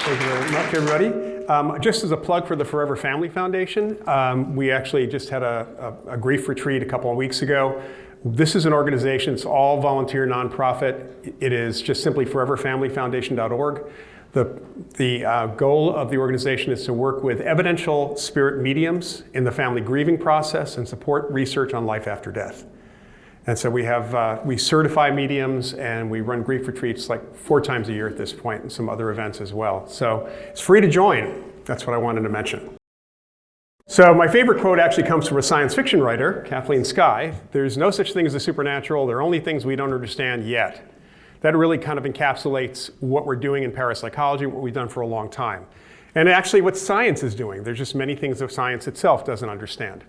Thank you very much, everybody. Just as a plug for the Forever Family Foundation, we actually just had a grief retreat a couple of weeks ago. This is an organization, it's all volunteer nonprofit. It is just simply foreverfamilyfoundation.org. The goal of the organization is to work with evidential spirit mediums in the family grieving process and support research on life after death. And so we certify mediums and we run grief retreats like 4 times a year at this point and some other events as well. So it's free to join. That's what I wanted to mention. So my favorite quote actually comes from a science fiction writer, Kathleen Skye. There's no such thing as the supernatural. There are only things we don't understand yet. That really kind of encapsulates what we're doing in parapsychology, what we've done for a long time. And actually what science is doing. There's just many things that science itself doesn't understand.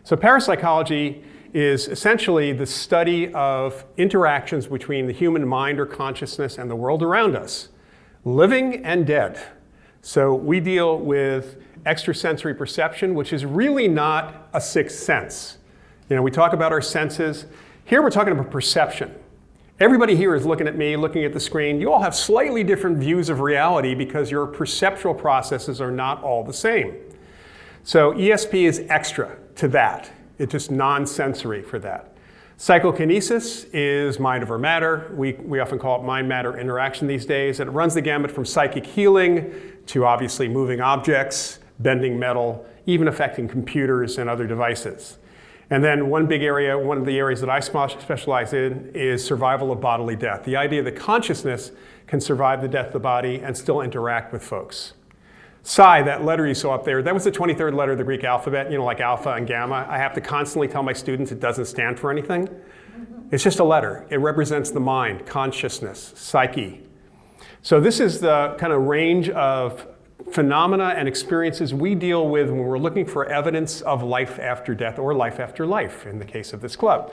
So parapsychology is essentially the study of interactions between the human mind or consciousness and the world around us, living and dead. So we deal with extrasensory perception, which is really not a sixth sense. You know, we talk about our senses. Here we're talking about perception. Everybody here is looking at me, looking at the screen. You all have slightly different views of reality because your perceptual processes are not all the same. So ESP is extra to that. It's just non-sensory for that. Psychokinesis is mind over matter. We often call it mind-matter interaction these days. And it runs the gamut from psychic healing to obviously moving objects, bending metal, even affecting computers and other devices. And then one big area, one of the areas that I specialize in is survival of bodily death. The idea that consciousness can survive the death of the body and still interact with folks. Psi, that letter you saw up there, that was the 23rd letter of the Greek alphabet, you know, like alpha and gamma. I have to constantly tell my students it doesn't stand for anything. It's just a letter. It represents the mind, consciousness, psyche. So this is the kind of range of phenomena and experiences we deal with when we're looking for evidence of life after death or life after life in the case of this club.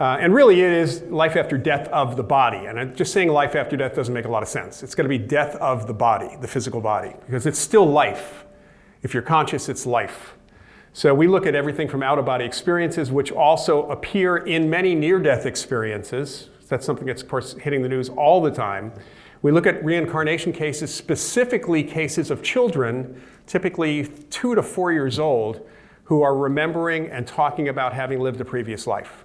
And really it is life after death of the body. And just saying life after death doesn't make a lot of sense. It's going to be death of the body, the physical body, because it's still life. If you're conscious, it's life. So we look at everything from out-of-body experiences, which also appear in many near-death experiences. That's something that's, of course, hitting the news all the time. We look at reincarnation cases, specifically cases of children, typically 2 to 4 years old, who are remembering and talking about having lived a previous life.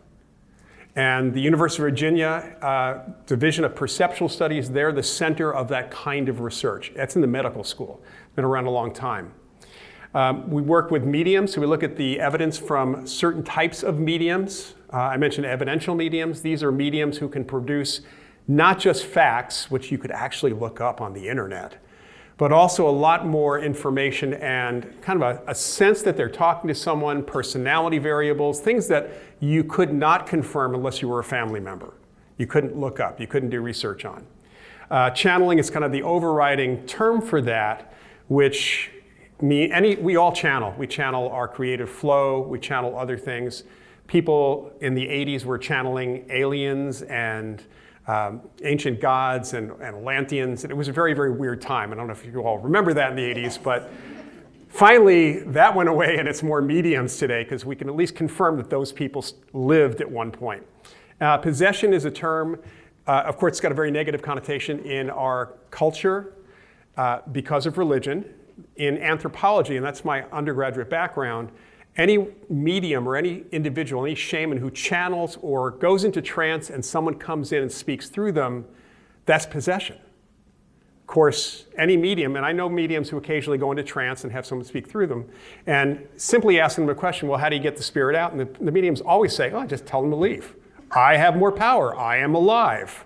And the University of Virginia Division of Perceptual Studies, they're the center of that kind of research. That's in the medical school. Been around a long time. We work with mediums, so we look at the evidence from certain types of mediums. I mentioned evidential mediums. These are mediums who can produce not just facts, which you could actually look up on the internet, but also a lot more information and kind of a sense that they're talking to someone, personality variables, things that you could not confirm unless you were a family member. You couldn't look up, you couldn't do research on. Channeling is kind of the overriding term for that, which we all channel. We channel our creative flow, we channel other things. People in the 80s were channeling aliens and ancient gods and Atlanteans. It was a very, very weird time. I don't know if you all remember that in the 80s, but finally that went away and it's more mediums today because we can at least confirm that those people lived at one point. Possession is a term, of course, it's got a very negative connotation in our culture because of religion. In anthropology, and that's my undergraduate background, any medium or any individual, any shaman who channels or goes into trance and someone comes in and speaks through them, that's possession. Of course, any medium, and I know mediums who occasionally go into trance and have someone speak through them, and simply asking them a question, well, how do you get the spirit out? And the mediums always say, oh, just tell them to leave. I have more power. I am alive.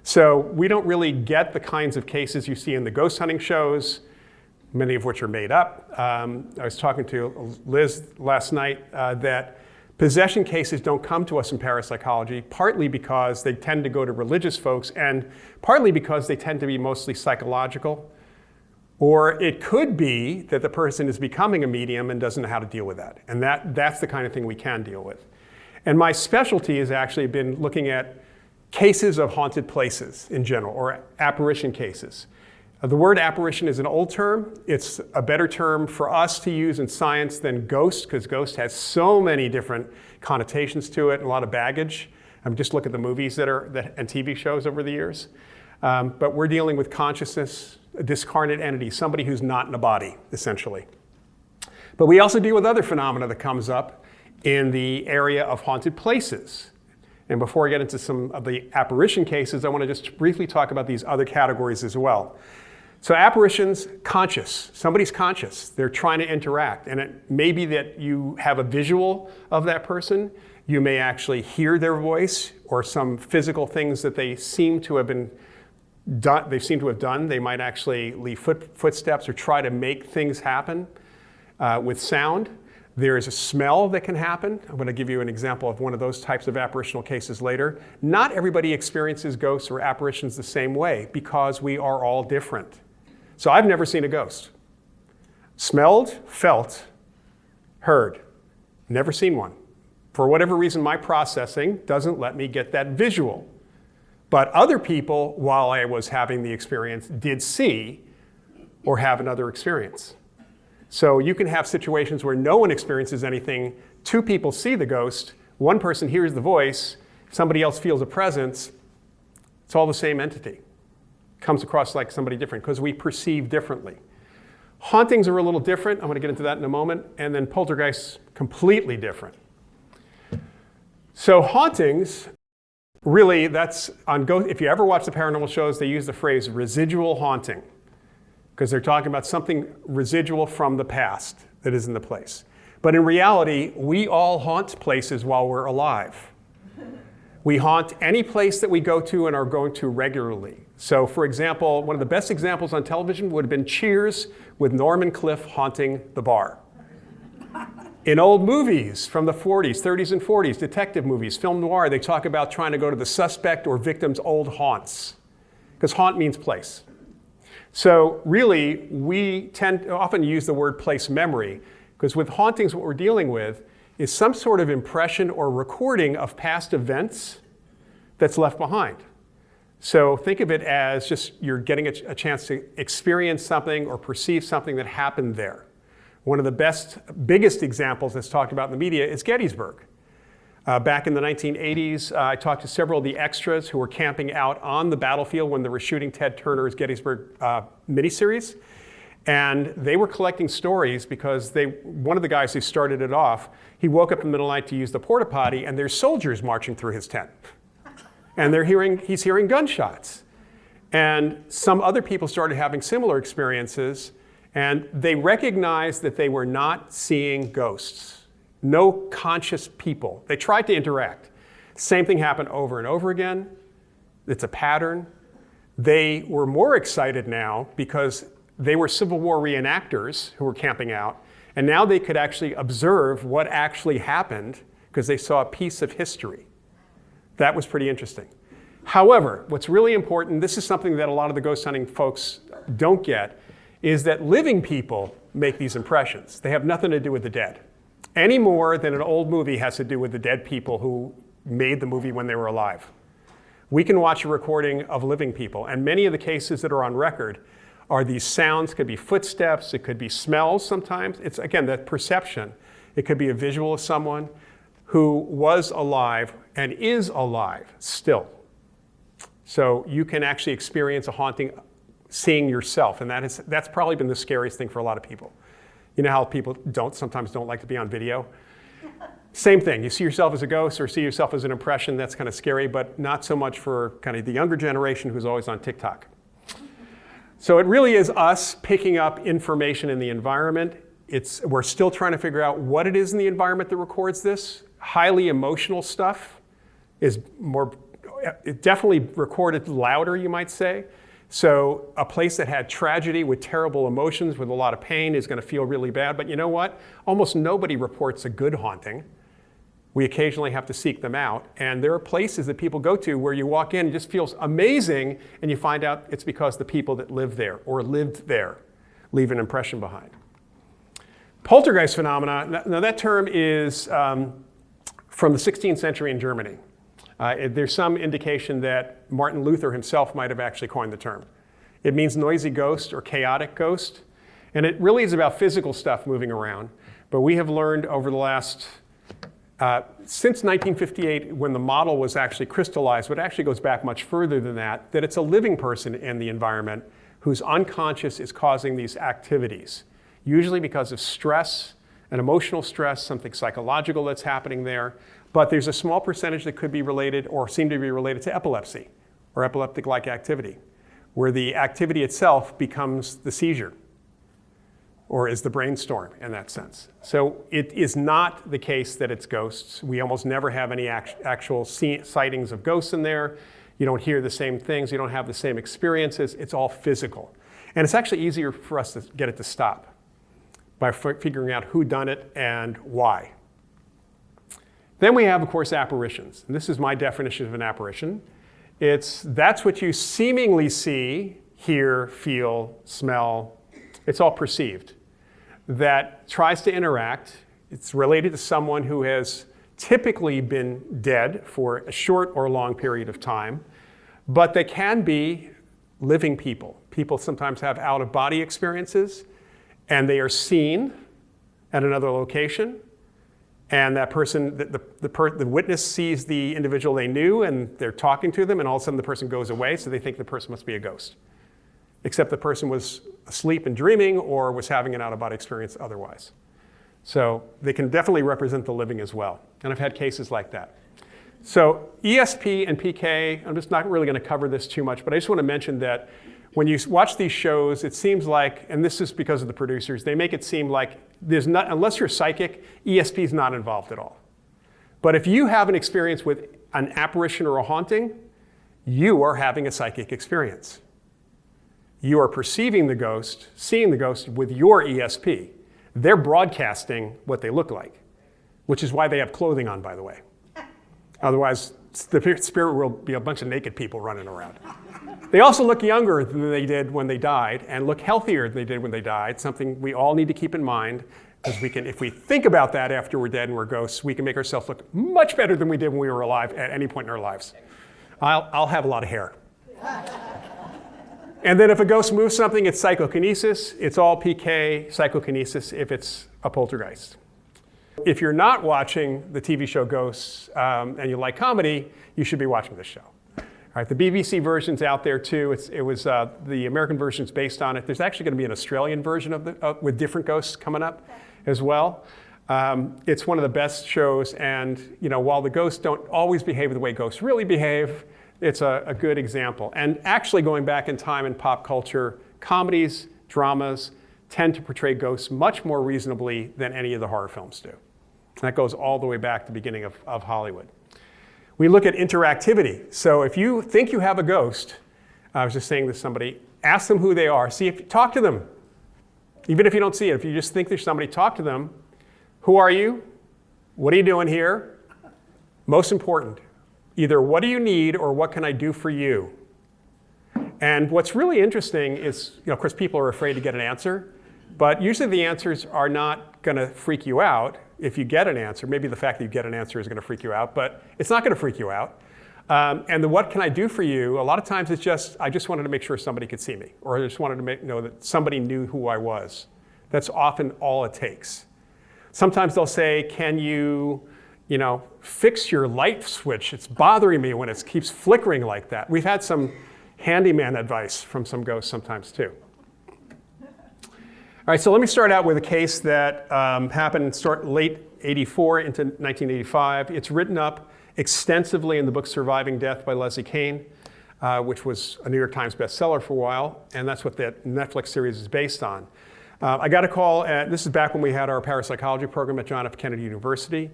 So we don't really get the kinds of cases you see in the ghost hunting shows, many of which are made up. I was talking to Liz last night that possession cases don't come to us in parapsychology, partly because they tend to go to religious folks and partly because they tend to be mostly psychological. Or it could be that the person is becoming a medium and doesn't know how to deal with that. And that's the kind of thing we can deal with. And my specialty has actually been looking at cases of haunted places in general, or apparition cases. The word apparition is an old term. It's a better term for us to use in science than ghost, because ghost has so many different connotations to it and a lot of baggage. Just look at the movies and TV shows over the years. But we're dealing with consciousness, a discarnate entity, somebody who's not in a body, essentially. But we also deal with other phenomena that comes up in the area of haunted places. And before I get into some of the apparition cases, I want to just briefly talk about these other categories as well. So apparitions, conscious. Somebody's conscious. They're trying to interact. And it may be that you have a visual of that person. You may actually hear their voice or some physical things that they seem to have done. They might actually leave footsteps or try to make things happen with sound. There is a smell that can happen. I'm going to give you an example of one of those types of apparitional cases later. Not everybody experiences ghosts or apparitions the same way because we are all different. So I've never seen a ghost. Smelled, felt, heard. Never seen one. For whatever reason, my processing doesn't let me get that visual. But other people, while I was having the experience, did see or have another experience. So you can have situations where no one experiences anything, two people see the ghost, one person hears the voice, somebody else feels a presence, it's all the same entity. Comes across like somebody different because we perceive differently. Hauntings are a little different. I'm going to get into that in a moment. And then poltergeists, completely different. So hauntings, really, that's on ghost. If you ever watch the paranormal shows, they use the phrase residual haunting because they're talking about something residual from the past that is in the place. But in reality, we all haunt places while we're alive. We haunt any place that we go to and are going to regularly. So for example, one of the best examples on television would have been Cheers with Norman Cliff haunting the bar. In old movies from the 40s, 30s and 40s, detective movies, film noir, they talk about trying to go to the suspect or victim's old haunts, because haunt means place. So really, we tend to often use the word place memory, because with hauntings, what we're dealing with is some sort of impression or recording of past events that's left behind. So think of it as just you're getting a chance to experience something or perceive something that happened there. One of the biggest examples that's talked about in the media is Gettysburg. Back in the 1980s, I talked to several of the extras who were camping out on the battlefield when they were shooting Ted Turner's Gettysburg miniseries. And they were collecting stories because one of the guys who started it off, he woke up in the middle of the night to use the porta potty, and there's soldiers marching through his tent. And he's hearing gunshots. And some other people started having similar experiences, and they recognized that they were not seeing ghosts. No conscious people. They tried to interact. Same thing happened over and over again. It's a pattern. They were more excited now because they were Civil War reenactors who were camping out, and now they could actually observe what actually happened because they saw a piece of history. That was pretty interesting. However, what's really important, this is something that a lot of the ghost hunting folks don't get, is that living people make these impressions. They have nothing to do with the dead, any more than an old movie has to do with the dead people who made the movie when they were alive. We can watch a recording of living people, and many of the cases that are on record are these sounds. Could be footsteps, it could be smells sometimes. It's, again, that perception. It could be a visual of someone who was alive and is alive still. So you can actually experience a haunting seeing yourself, and that's probably been the scariest thing for a lot of people. You know how people sometimes don't like to be on video? Same thing. You see yourself as a ghost or see yourself as an impression, that's kind of scary, but not so much for kind of the younger generation who's always on TikTok. So it really is us picking up information in the environment. We're still trying to figure out what it is in the environment that records this. Highly emotional stuff is definitely recorded louder, you might say. So a place that had tragedy with terrible emotions, with a lot of pain, is going to feel really bad. But you know what? Almost nobody reports a good haunting. We occasionally have to seek them out. And there are places that people go to where you walk in and it just feels amazing, and you find out it's because the people that live there or lived there leave an impression behind. Poltergeist phenomena, now that term is from the 16th century in Germany. There's some indication that Martin Luther himself might have actually coined the term. It means noisy ghost or chaotic ghost. And it really is about physical stuff moving around. But we have learned over the last, since 1958, when the model was actually crystallized, but it actually goes back much further than that it's a living person in the environment whose unconscious is causing these activities, usually because of stress, an emotional stress, something psychological that's happening there. But there's a small percentage that could be related or seem to be related to epilepsy or epileptic-like activity, where the activity itself becomes the seizure or is the brainstorm in that sense. So it is not the case that it's ghosts. We almost never have any actual sightings of ghosts in there. You don't hear the same things. You don't have the same experiences. It's all physical. And it's actually easier for us to get it to stop by figuring out who done it and why. Then we have, of course, apparitions. And this is my definition of an apparition. That's what you seemingly see, hear, feel, smell. It's all perceived. That tries to interact. It's related to someone who has typically been dead for a short or long period of time, but they can be living people. People sometimes have out-of-body experiences, and they are seen at another location, and that person, the witness sees the individual they knew, and they're talking to them, and all of a sudden the person goes away, so they think the person must be a ghost. Except the person was asleep and dreaming or was having an out-of-body experience otherwise. So they can definitely represent the living as well. And I've had cases like that. So ESP and PK, I'm just not really going to cover this too much, but I just want to mention that when you watch these shows, it seems like, and this is because of the producers, they make it seem like there's not, unless you're psychic, ESP is not involved at all. But if you have an experience with an apparition or a haunting, you are having a psychic experience. You are perceiving the ghost, seeing the ghost with your ESP. They're broadcasting what they look like, which is why they have clothing on, by the way. Otherwise, the spirit world would be a bunch of naked people running around. They also look younger than they did when they died and look healthier than they did when they died, something we all need to keep in mind, because we can, if we think about that after we're dead and we're ghosts, we can make ourselves look much better than we did when we were alive at any point in our lives. I'll have a lot of hair. And then if a ghost moves something, it's psychokinesis. It's all PK, psychokinesis if it's a poltergeist. If you're not watching the TV show Ghosts and you like comedy, you should be watching this show. All right, the BBC version's out there too. It was the American version's based on it. There's actually going to be an Australian version with different ghosts coming up as well. It's one of the best shows, and while the ghosts don't always behave the way ghosts really behave, it's a good example. And actually going back in time in pop culture, comedies, dramas tend to portray ghosts much more reasonably than any of the horror films do. That goes all the way back to the beginning of Hollywood. We look at interactivity. So if you think you have a ghost, I was just saying to somebody, ask them who they are. Talk to them. Even if you don't see it, if you just think there's somebody, talk to them. Who are you? What are you doing here? Most important, either what do you need or what can I do for you? And what's really interesting is, of course, people are afraid to get an answer, but usually the answers are not going to freak you out if you get an answer. Maybe the fact that you get an answer is going to freak you out, but it's not going to freak you out. And the what can I do for you, a lot of times it's just, I just wanted to make sure somebody could see me, or I just wanted to know that somebody knew who I was. That's often all it takes. Sometimes they'll say, can you fix your light switch? It's bothering me when it keeps flickering like that. We've had some handyman advice from some ghosts sometimes too. All right, so let me start out with a case that happened late 84 into 1985. It's written up extensively in the book Surviving Death by Leslie Kean, which was a New York Times bestseller for a while, and that's what that Netflix series is based on. I got a call, this is back when we had our parapsychology program at John F. Kennedy University,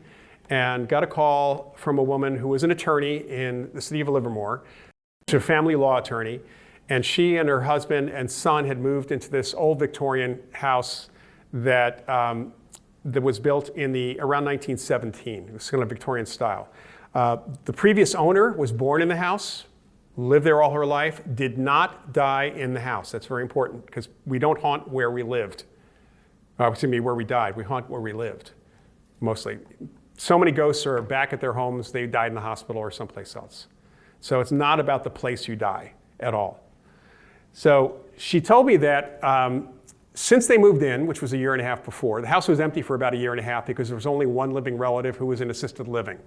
and got a call from a woman who was an attorney in the city of Livermore. She's a family law attorney, and she and her husband and son had moved into this old Victorian house that was built around 1917. It was kind of Victorian style. The previous owner was born in the house, lived there all her life, did not die in the house. That's very important because we don't haunt where we lived. Where we died. We haunt where we lived, mostly. So many ghosts are back at their homes. They died in the hospital or someplace else. So it's not about the place you die at all. So she told me that since they moved in, which was a year and a half before, the house was empty for about a year and a half because there was only one living relative who was in assisted living.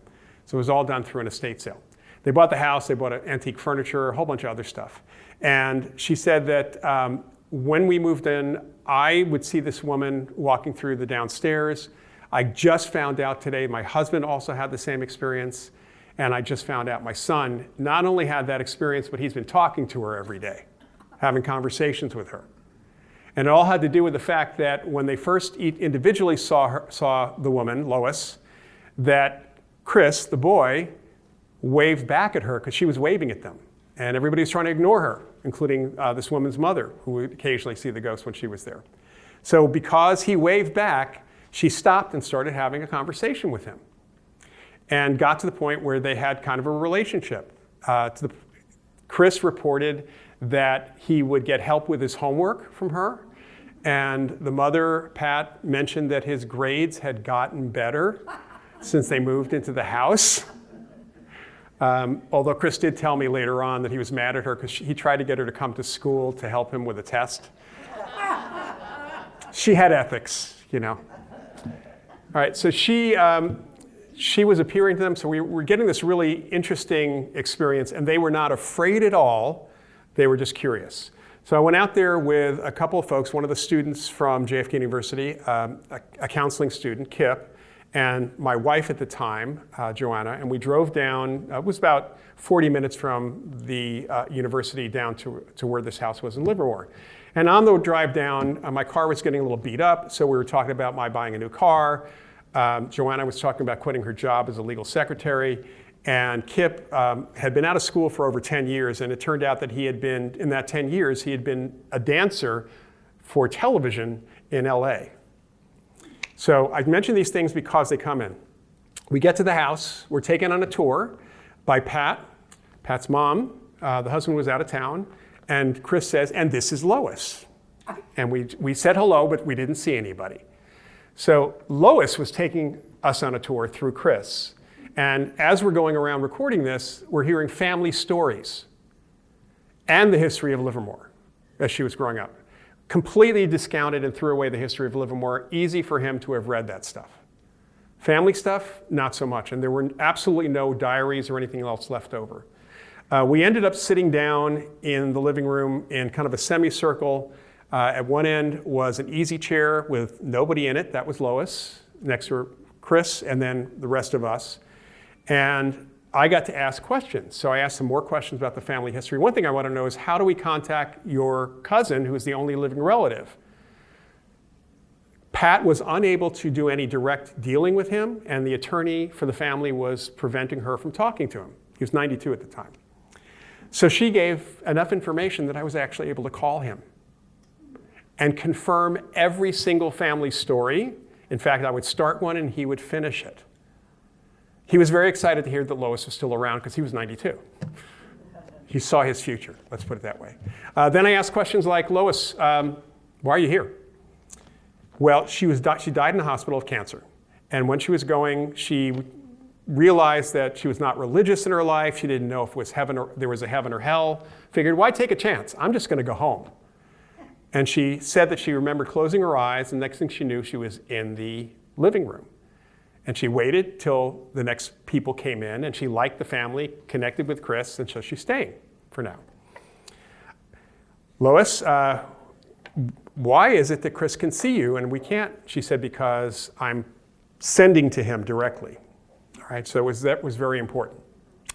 So it was all done through an estate sale. They bought the house, they bought antique furniture, a whole bunch of other stuff. And she said that when we moved in, I would see this woman walking through the downstairs. I just found out today my husband also had the same experience. And I just found out my son not only had that experience, but he's been talking to her every day, having conversations with her. And it all had to do with the fact that when they first individually saw the woman, Lois, that Chris, the boy, waved back at her because she was waving at them. And everybody was trying to ignore her, including this woman's mother, who would occasionally see the ghost when she was there. So because he waved back, she stopped and started having a conversation with him. And got to the point where they had kind of a relationship. Chris reported that he would get help with his homework from her. And the mother, Pat, mentioned that his grades had gotten better since they moved into the house. Although Chris did tell me later on that he was mad at her because he tried to get her to come to school to help him with a test. She had ethics, you know. All right, so she was appearing to them, so we were getting this really interesting experience, and they were not afraid at all. They were just curious. So I went out there with a couple of folks, one of the students from JFK University, a counseling student, Kip, and my wife at the time, Joanna, and we drove down. It was about 40 minutes from the university down to where this house was in Livermore. And on the drive down, my car was getting a little beat up, so we were talking about my buying a new car. Joanna was talking about quitting her job as a legal secretary, and Kip had been out of school for over 10 years, and it turned out that he had been, in that 10 years, he had been a dancer for television in LA. So I mention these things because they come in. We get to the house, we're taken on a tour by Pat's mom, the husband was out of town, and Chris says, and this is Lois. And we said hello, but we didn't see anybody. So Lois was taking us on a tour through Chris. And as we're going around recording this, we're hearing family stories and the history of Livermore as she was growing up. Completely discounted and threw away the history of Livermore. Easy for him to have read that stuff. Family stuff, not so much. And there were absolutely no diaries or anything else left over. We ended up sitting down in the living room in kind of a semicircle. At one end was an easy chair with nobody in it. That was Lois. Next to her, Chris, and then the rest of us. And I got to ask questions. So I asked some more questions about the family history. One thing I want to know is, how do we contact your cousin, who is the only living relative? Pat was unable to do any direct dealing with him, and the attorney for the family was preventing her from talking to him. He was 92 at the time. So she gave enough information that I was actually able to call him and confirm every single family story. In fact, I would start one and he would finish it. He was very excited to hear that Lois was still around because he was 92. He saw his future, let's put it that way. Then I asked questions like, Lois, why are you here? Well, she died in the hospital of cancer. And when she was going, she realized that she was not religious in her life. She didn't know if it was there was a heaven or hell. Figured, why take a chance? I'm just going to go home. And she said that she remembered closing her eyes, and the next thing she knew, she was in the living room. And she waited till the next people came in, and she liked the family, connected with Chris, and so she's staying for now. Lois, why is it that Chris can see you and we can't? She said, because I'm sending to him directly. All right, so that was very important.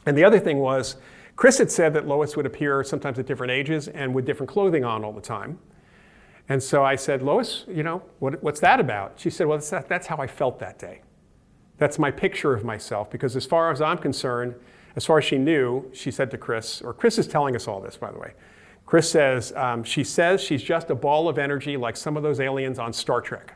And the other thing was, Chris had said that Lois would appear sometimes at different ages and with different clothing on all the time. And so I said, Lois, you know, what's that about? She said, well, that's how I felt that day. That's my picture of myself, because as far as I'm concerned, as far as she knew, she said to Chris, or Chris is telling us all this, by the way. Chris says, she says she's just a ball of energy like some of those aliens on Star Trek.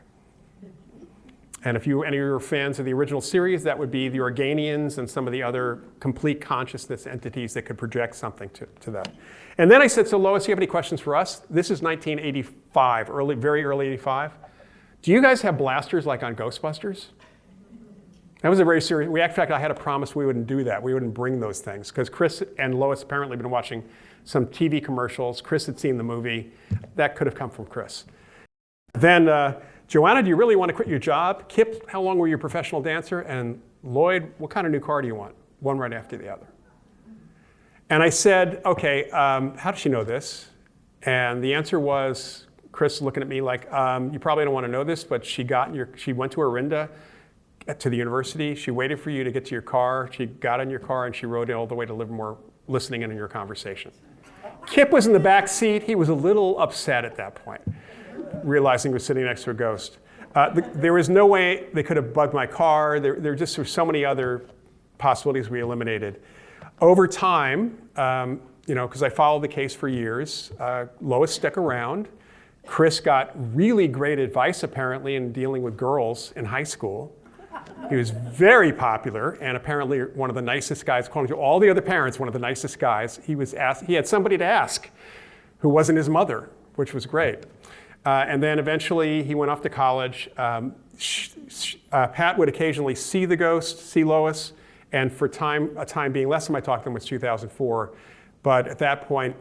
And if any of you are fans of the original series, that would be the Organians and some of the other complete consciousness entities that could project something to that. And then I said, so Lois, do you have any questions for us? This is 1985, very early 85. Do you guys have blasters like on Ghostbusters? That was a very serious, in fact, I had a promise we wouldn't do that. We wouldn't bring those things, because Chris and Lois apparently had been watching some TV commercials. Chris had seen the movie. That could have come from Chris. Then, Joanna, do you really want to quit your job? Kip, how long were you a professional dancer? And Loyd, what kind of new car do you want? One right after the other. And I said, okay, how does she know this? And the answer was, Chris looking at me like, you probably don't want to know this, but she went to Orinda, to the university. She waited for you to get to your car. She got in your car and she rode all the way to Livermore, listening in on your conversation. Kip was in the back seat. He was a little upset at that point, realizing he was sitting next to a ghost. There was no way they could have bugged my car. There just were so many other possibilities we eliminated. Over time, because I followed the case for years, Lois stuck around. Chris got really great advice, apparently, in dealing with girls in high school. He was very popular and apparently one of the nicest guys, according to all the other parents, one of the nicest guys. He had somebody to ask who wasn't his mother, which was great. And then eventually he went off to college. Pat would occasionally see the ghost, see Lois, and for a time being, last time I talked to him was 2004. But at that point,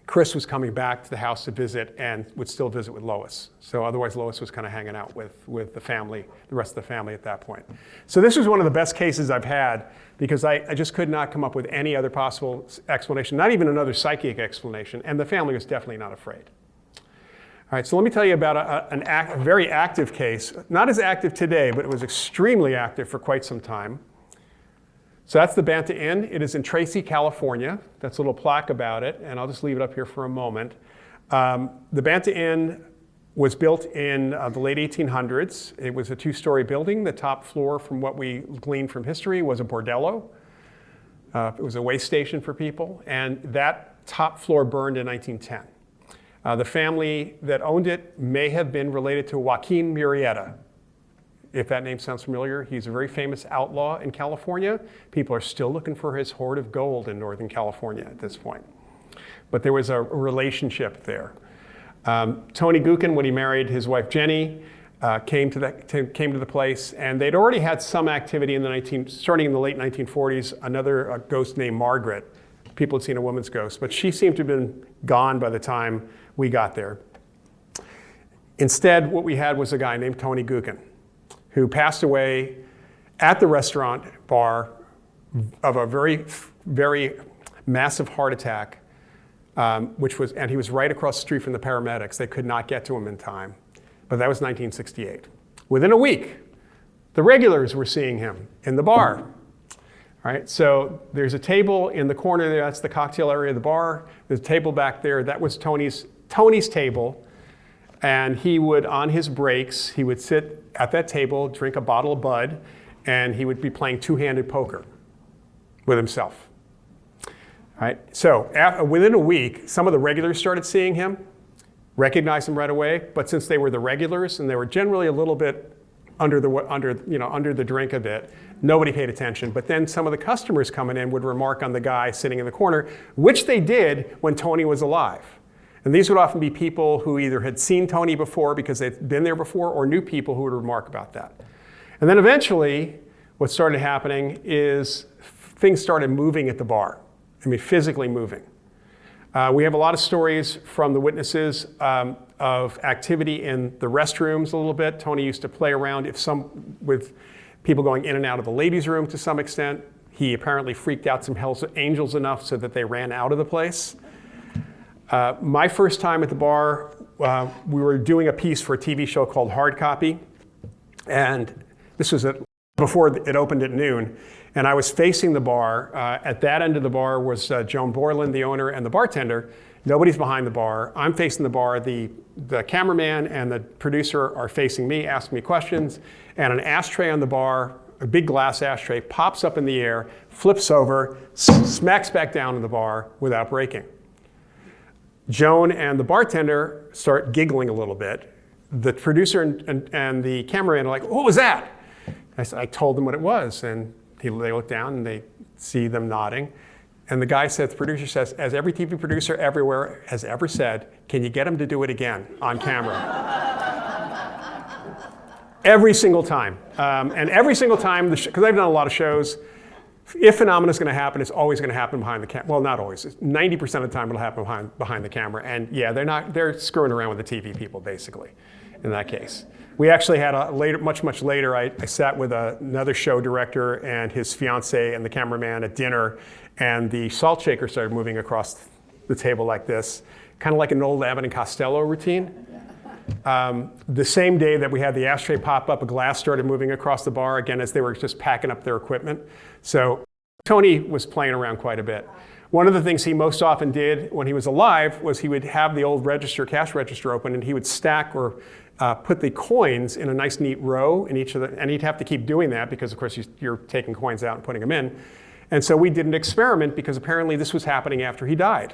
Chris was coming back to the house to visit and would still visit with Lois. So otherwise Lois was kind of hanging out with the family, the rest of the family at that point. So this was one of the best cases I've had because I just could not come up with any other possible explanation, not even another psychic explanation, and the family was definitely not afraid. All right, so let me tell you about a very active case. Not as active today, but it was extremely active for quite some time. So that's the Banta Inn. It is in Tracy, California. That's a little plaque about it, and I'll just leave it up here for a moment. The Banta Inn was built in the late 1800s. It was a two-story building. The top floor, from what we gleaned from history, was a bordello. It was a way station for people, and that top floor burned in 1910. The family that owned it may have been related to Joaquin Murrieta. If that name sounds familiar, he's a very famous outlaw in California. People are still looking for his hoard of gold in Northern California at this point. But there was a relationship there. Tony Gukin, when he married his wife Jenny, came to the place, and they'd already had some activity starting in the late 1940s. Another ghost named Margaret. People had seen a woman's ghost, but she seemed to have been gone by the time we got there. Instead, what we had was a guy named Tony Gukin, who passed away at the restaurant bar of a very, very massive heart attack, and he was right across the street from the paramedics. They could not get to him in time, but that was 1968. Within a week, the regulars were seeing him in the bar. All right, so there's a table in the corner there, that's the cocktail area of the bar. There's a table back there, that was Tony's table. And he would, on his breaks, he would sit at that table, drink a bottle of Bud, and he would be playing two-handed poker with himself. All right, so within a week, some of the regulars started seeing him, recognized him right away, but since they were the regulars and they were generally a little bit under the drink a bit, nobody paid attention. But then some of the customers coming in would remark on the guy sitting in the corner, which they did when Tony was alive. And these would often be people who either had seen Tony before because they'd been there before, or knew people who would remark about that. And then eventually, what started happening is things started moving at the bar. I mean, physically moving. We have a lot of stories from the witnesses of activity in the restrooms a little bit. Tony used to play around with people going in and out of the ladies' room to some extent. He apparently freaked out some Hell's Angels enough so that they ran out of the place. My first time at the bar, we were doing a piece for a TV show called Hard Copy, and this was before it opened at noon, and I was facing the bar. At that end of the bar was Joan Borland, the owner, and the bartender. Nobody's behind the bar. I'm facing the bar. The cameraman and the producer are facing me, asking me questions, and an ashtray on the bar, a big glass ashtray, pops up in the air, flips over, smacks back down in the bar without breaking. Joan and the bartender start giggling a little bit. The producer and the cameraman are like, "What was that?" I told them what it was, and they look down and they see them nodding. And the producer says, as every TV producer everywhere has ever said, "Can you get him to do it again on camera?" Every single time. And every single time, because I've done a lot of shows, if phenomena is going to happen, it's always going to happen behind the camera. Well, not always. 90% of the time it'll happen behind the camera. And yeah, they're screwing around with the TV people, basically. in that case. We actually had much later, I sat with another show director and his fiance and the cameraman at dinner, and the salt shaker started moving across the table like this, kind of like an old Abbott and Costello routine. The same day that we had the ashtray pop up, a glass started moving across the bar, again, as they were just packing up their equipment. So Tony was playing around quite a bit. One of the things he most often did when he was alive was he would have the old cash register open, and he would stack or put the coins in a nice neat row in each of the, and he'd have to keep doing that because of course you're taking coins out and putting them in. And so we did an experiment because apparently this was happening after he died.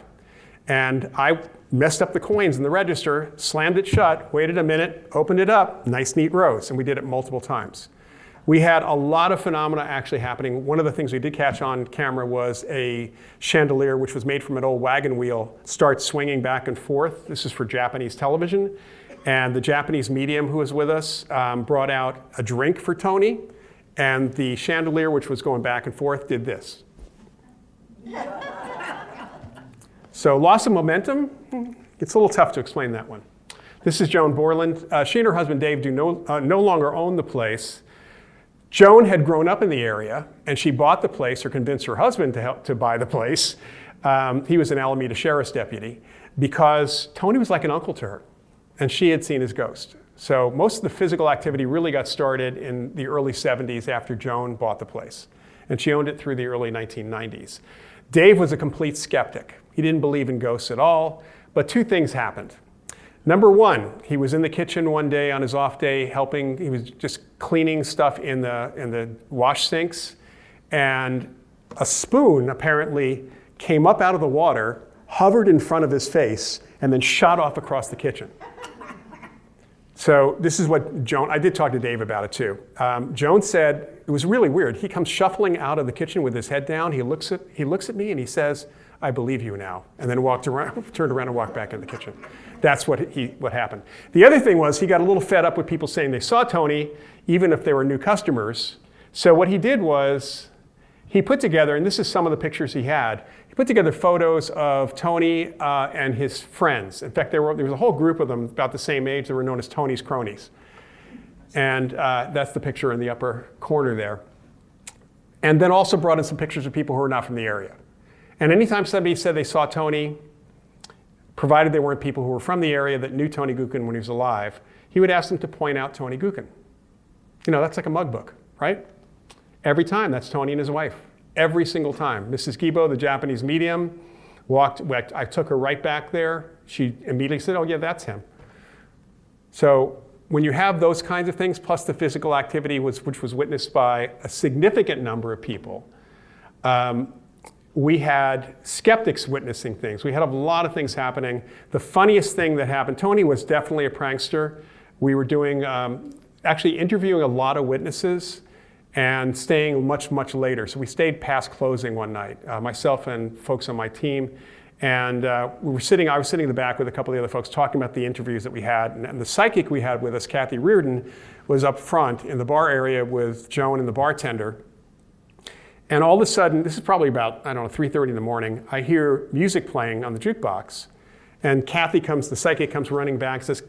And I messed up the coins in the register, slammed it shut, waited a minute, opened it up, nice neat rows, and we did it multiple times. We had a lot of phenomena actually happening. One of the things we did catch on camera was a chandelier, which was made from an old wagon wheel, start swinging back and forth. This is for Japanese television. And the Japanese medium who was with us brought out a drink for Tony, and the chandelier, which was going back and forth, did this. So loss of momentum, it's a little tough to explain that one. This is Joan Borland. She and her husband Dave do no longer own the place. Joan had grown up in the area, and she bought the place or convinced her husband to buy the place. He was an Alameda Sheriff's deputy, because Tony was like an uncle to her, and she had seen his ghost. So most of the physical activity really got started in the early 70s after Joan bought the place, and she owned it through the early 1990s. Dave was a complete skeptic. He didn't believe in ghosts at all, but two things happened. Number one, he was in the kitchen one day on his off day helping, he was just cleaning stuff in the wash sinks, and a spoon apparently came up out of the water, hovered in front of his face, and then shot off across the kitchen. So this is what Joan, I did talk to Dave about it too. Joan said, it was really weird. He comes shuffling out of the kitchen with his head down. He looks at me and he says, "I believe you now," and then turned around and walked back in the kitchen. That's what happened. The other thing was he got a little fed up with people saying they saw Tony, even if they were new customers. So what he did was he put together, and this is some of the pictures he had, he put together photos of Tony and his friends. In fact, there was a whole group of them about the same age that were known as Tony's cronies. And that's the picture in the upper corner there. And then also brought in some pictures of people who were not from the area. And anytime somebody said they saw Tony, provided they weren't people who were from the area that knew Tony Guckin when he was alive, he would ask them to point out Tony Guckin. You know, that's like a mug book, right? Every time, that's Tony and his wife. Every single time. Mrs. Gibo, the Japanese medium, I took her right back there. She immediately said, "Oh yeah, that's him." So when you have those kinds of things, plus the physical activity which was witnessed by a significant number of people, we had skeptics witnessing things. We had a lot of things happening. The funniest thing that happened, Tony was definitely a prankster. We were doing, actually interviewing a lot of witnesses and staying much, much later. So we stayed past closing one night, myself and folks on my team. And I was sitting in the back with a couple of the other folks talking about the interviews that we had. And the psychic we had with us, Kathy Reardon, was up front in the bar area with Joan and the bartender. And all of a sudden, this is probably about, 3:30 in the morning, I hear music playing on the jukebox. And Kathy the psychic comes running back and says,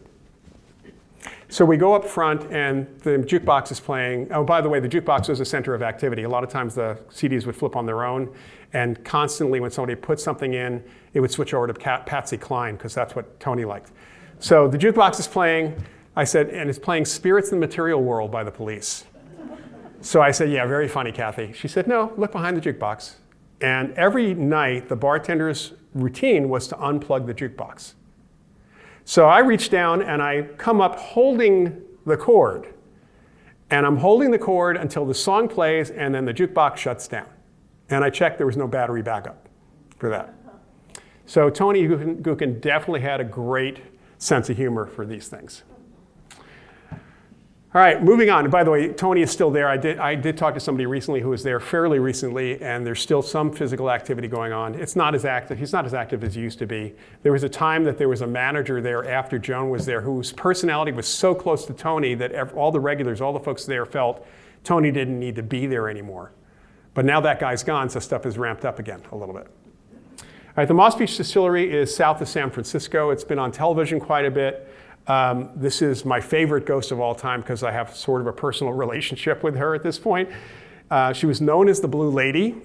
so we go up front and the jukebox is playing. Oh, by the way, the jukebox was a center of activity. A lot of times the CDs would flip on their own, and constantly when somebody put something in, it would switch over to Patsy Cline, because that's what Tony liked. So the jukebox is playing, I said, and it's playing Spirits in the Material World by the Police. So I said, yeah, very funny, Kathy. She said, no, look behind the jukebox. And every night, the bartender's routine was to unplug the jukebox. So I reach down and I come up holding the cord. And I'm holding the cord until the song plays and then the jukebox shuts down. And I checked, there was no battery backup for that. So Tony Guckin definitely had a great sense of humor for these things. All right, moving on. By the way, Tony is still there. I did talk to somebody recently who was there fairly recently, and there's still some physical activity going on. It's not as active. He's not as active as he used to be. There was a time that there was a manager there after Joan was there whose personality was so close to Tony that all the regulars, all the folks there felt Tony didn't need to be there anymore. But now that guy's gone, so stuff is ramped up again a little bit. All right, the Beach Distillery is south of San Francisco. It's been on television quite a bit. This is my favorite ghost of all time because I have sort of a personal relationship with her at this point. She was known as the Blue Lady.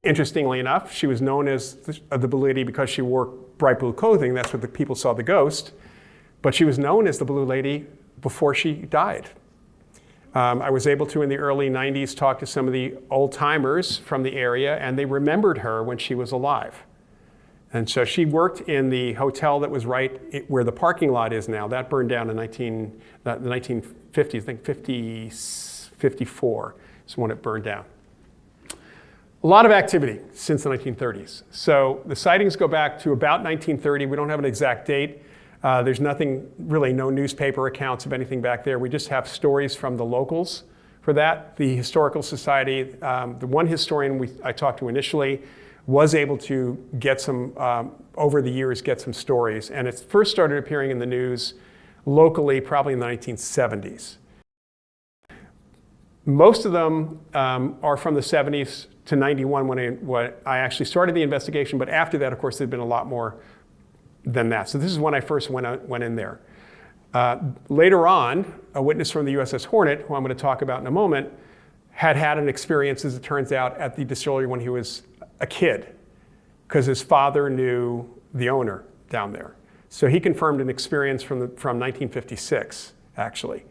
Interestingly enough, she was known as the Blue Lady because she wore bright blue clothing. That's what the people saw the ghost. But she was known as the Blue Lady before she died. I was able to, in the early 90s, talk to some of the old timers from the area, and they remembered her when she was alive. And so she worked in the hotel that was right where the parking lot is now. That burned down in the 1950s, I think 54 is when it burned down. A lot of activity since the 1930s. So the sightings go back to about 1930. We don't have an exact date. There's nothing, really no newspaper accounts of anything back there. We just have stories from the locals for that. The Historical Society, the one historian I talked to initially was able to get some, over the years, get some stories. And it first started appearing in the news locally probably in the 1970s. Most of them are from the 70s to 91 when I actually started the investigation, but after that, of course, there'd been a lot more than that. So this is when I first went in there. Later on, a witness from the USS Hornet, who I'm going to talk about in a moment, had an experience, as it turns out, at the distillery when he was a kid, because his father knew the owner down there. So he confirmed an experience from 1956, actually.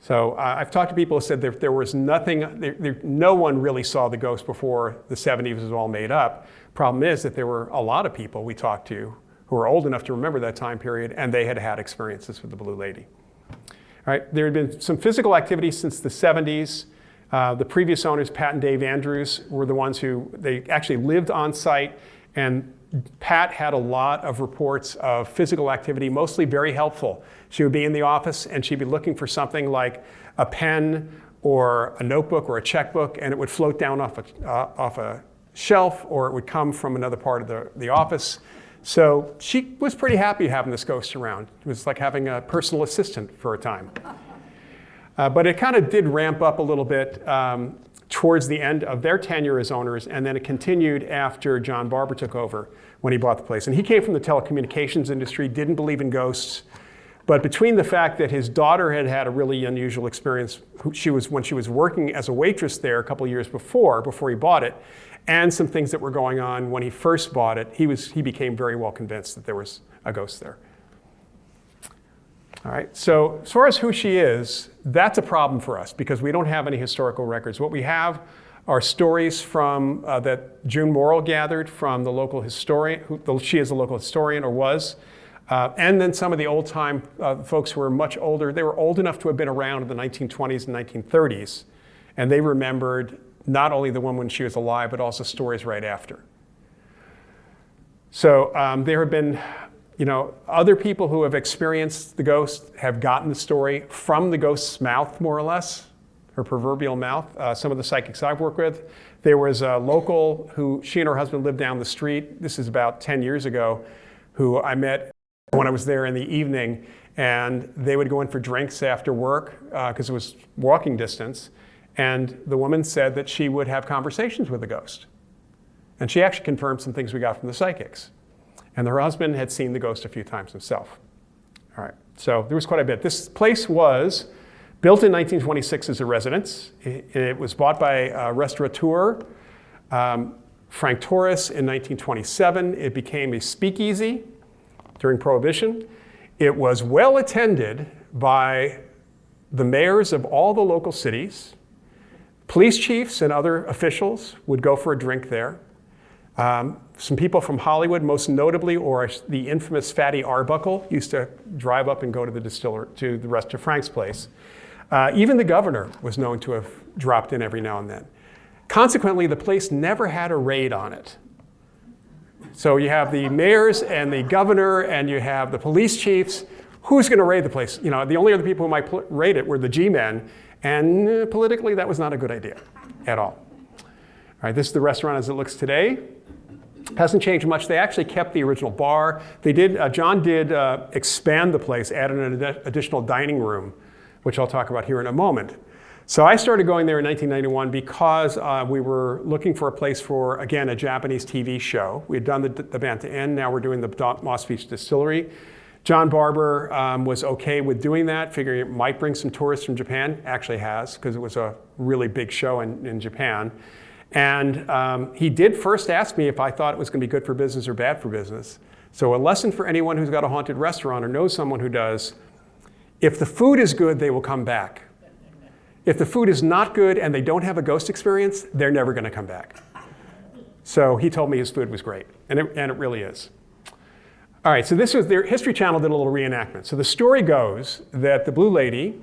So I've talked to people who said there was nothing, no one really saw the ghost before the 70s was all made up. Problem is that there were a lot of people we talked to who were old enough to remember that time period, and they had experiences with the Blue Lady. All right, there had been some physical activity since the 70s. The previous owners, Pat and Dave Andrews, were the ones they actually lived on site, and Pat had a lot of reports of physical activity, mostly very helpful. She would be in the office and she'd be looking for something like a pen or a notebook or a checkbook, and it would float down off a shelf, or it would come from another part of the office. So she was pretty happy having this ghost around. It was like having a personal assistant for a time. But it kind of did ramp up a little bit towards the end of their tenure as owners, and then it continued after John Barber took over when he bought the place. And he came from the telecommunications industry, didn't believe in ghosts, but between the fact that his daughter had a really unusual experience when she was working as a waitress there a couple of years before he bought it, and some things that were going on when he first bought it, he became very well convinced that there was a ghost there. All right, so as far as who she is, that's a problem for us because we don't have any historical records. What we have are stories from that June Morrill gathered from the local historian, she is a local historian or was, and then some of the old-time folks who were much older. They were old enough to have been around in the 1920s and 1930s, and they remembered not only the woman when she was alive, but also stories right after. So there have been, other people who have experienced the ghost have gotten the story from the ghost's mouth, more or less, her proverbial mouth. Some of the psychics I've worked with. There was a local who, she and her husband lived down the street, this is about 10 years ago, who I met when I was there in the evening, and they would go in for drinks after work, because it was walking distance, and the woman said that she would have conversations with the ghost. And she actually confirmed some things we got from the psychics. And her husband had seen the ghost a few times himself. All right, so there was quite a bit. This place was built in 1926 as a residence. It was bought by a restaurateur, Frank Torres, in 1927. It became a speakeasy during Prohibition. It was well attended by the mayors of all the local cities. Police chiefs and other officials would go for a drink there. Some people from Hollywood, most notably, or the infamous Fatty Arbuckle, used to drive up and go to the distiller, to the rest of Frank's place. Even the governor was known to have dropped in every now and then. Consequently, the place never had a raid on it. So you have the mayors and the governor, and you have the police chiefs. Who's going to raid the place? The only other people who might raid it were the G-men, and politically, that was not a good idea at all. All right, this is the restaurant as it looks today. Hasn't changed much. They actually kept the original bar. They did. John did expand the place, added an additional dining room, which I'll talk about here in a moment. So I started going there in 1991 because we were looking for a place for, again, a Japanese TV show. We had done the Banta Inn. Now we're doing the Moss Beach Distillery. John Barber was okay with doing that, figuring it might bring some tourists from Japan. Actually has, because it was a really big show in Japan. And he did first ask me if I thought it was going to be good for business or bad for business. So a lesson for anyone who's got a haunted restaurant or knows someone who does: if the food is good, they will come back. If the food is not good and they don't have a ghost experience, they're never going to come back. So he told me his food was great, and it really is. All right, so this was their History Channel did a little reenactment. So the story goes that the Blue Lady,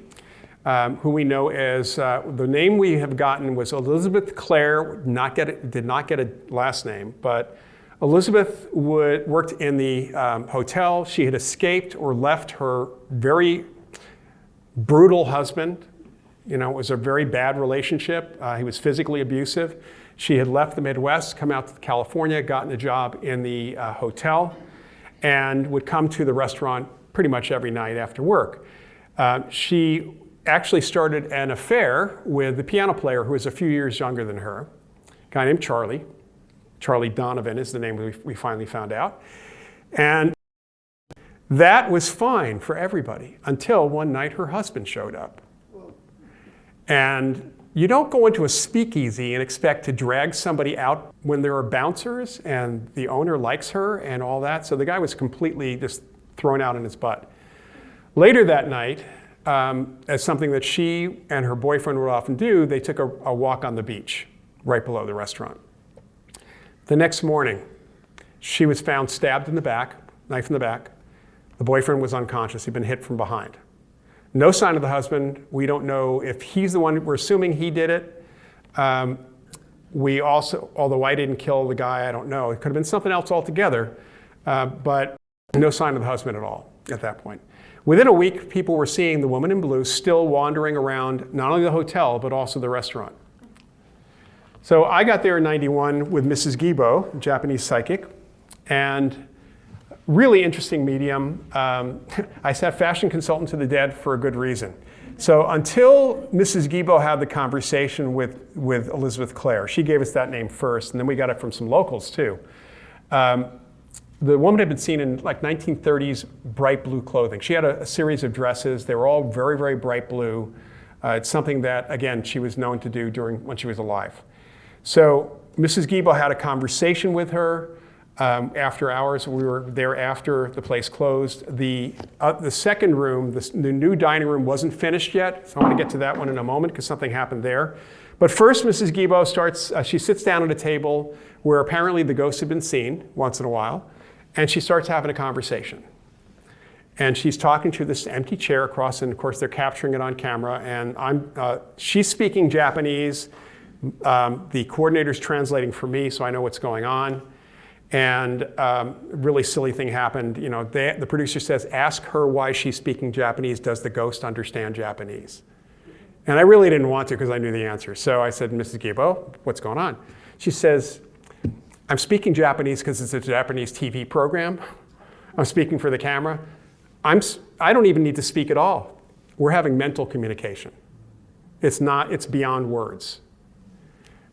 who we know as, the name we have gotten was Elizabeth Clare, did not get a last name, but Elizabeth worked in the hotel. She had escaped or left her very brutal husband. You know, it was a very bad relationship. He was physically abusive. She had left the Midwest, come out to California, gotten a job in the hotel, and would come to the restaurant pretty much every night after work. She actually started an affair with the piano player who was a few years younger than her, a guy named Charlie. Charlie Donovan is the name we finally found out. And that was fine for everybody until one night her husband showed up. And you don't go into a speakeasy and expect to drag somebody out when there are bouncers and the owner likes her and all that. So the guy was completely just thrown out in his butt. Later that night, as something that she and her boyfriend would often do, they took a walk on the beach right below the restaurant. The next morning, she was found stabbed in the back, knife in the back. The boyfriend was unconscious. He'd been hit from behind. No sign of the husband. We don't know if he's the one. We're assuming he did it. We also, although I didn't kill the guy, I don't know. It could have been something else altogether, but no sign of the husband at all at that point. Within a week, people were seeing the woman in blue still wandering around not only the hotel, but also the restaurant. So I got there in '91 with Mrs. Gibo, Japanese psychic, and really interesting medium. I said fashion consultant to the dead for a good reason. So until Mrs. Gibo had the conversation with Elizabeth Clare, she gave us that name first, and then we got it from some locals too. The woman had been seen in like 1930s bright blue clothing. She had a series of dresses. They were all very, very bright blue. It's something that, again, she was known to do when she was alive. So Mrs. Gibo had a conversation with her. After hours, we were there after the place closed. The second room, the new dining room, wasn't finished yet, so I want to get to that one in a moment because something happened there. But first, Mrs. Gibo she sits down at a table where apparently the ghosts had been seen once in a while, and she starts having a conversation. And she's talking to this empty chair across, and of course they're capturing it on camera, and she's speaking Japanese. The coordinator's translating for me, so I know what's going on. And a really silly thing happened. You know, the producer says, ask her why she's speaking Japanese. Does the ghost understand Japanese? And I really didn't want to because I knew the answer. So I said, Mrs. Gibo, what's going on? She says, I'm speaking Japanese because it's a Japanese TV program. I'm speaking for the camera. I don't even need to speak at all. We're having mental communication. It's beyond words.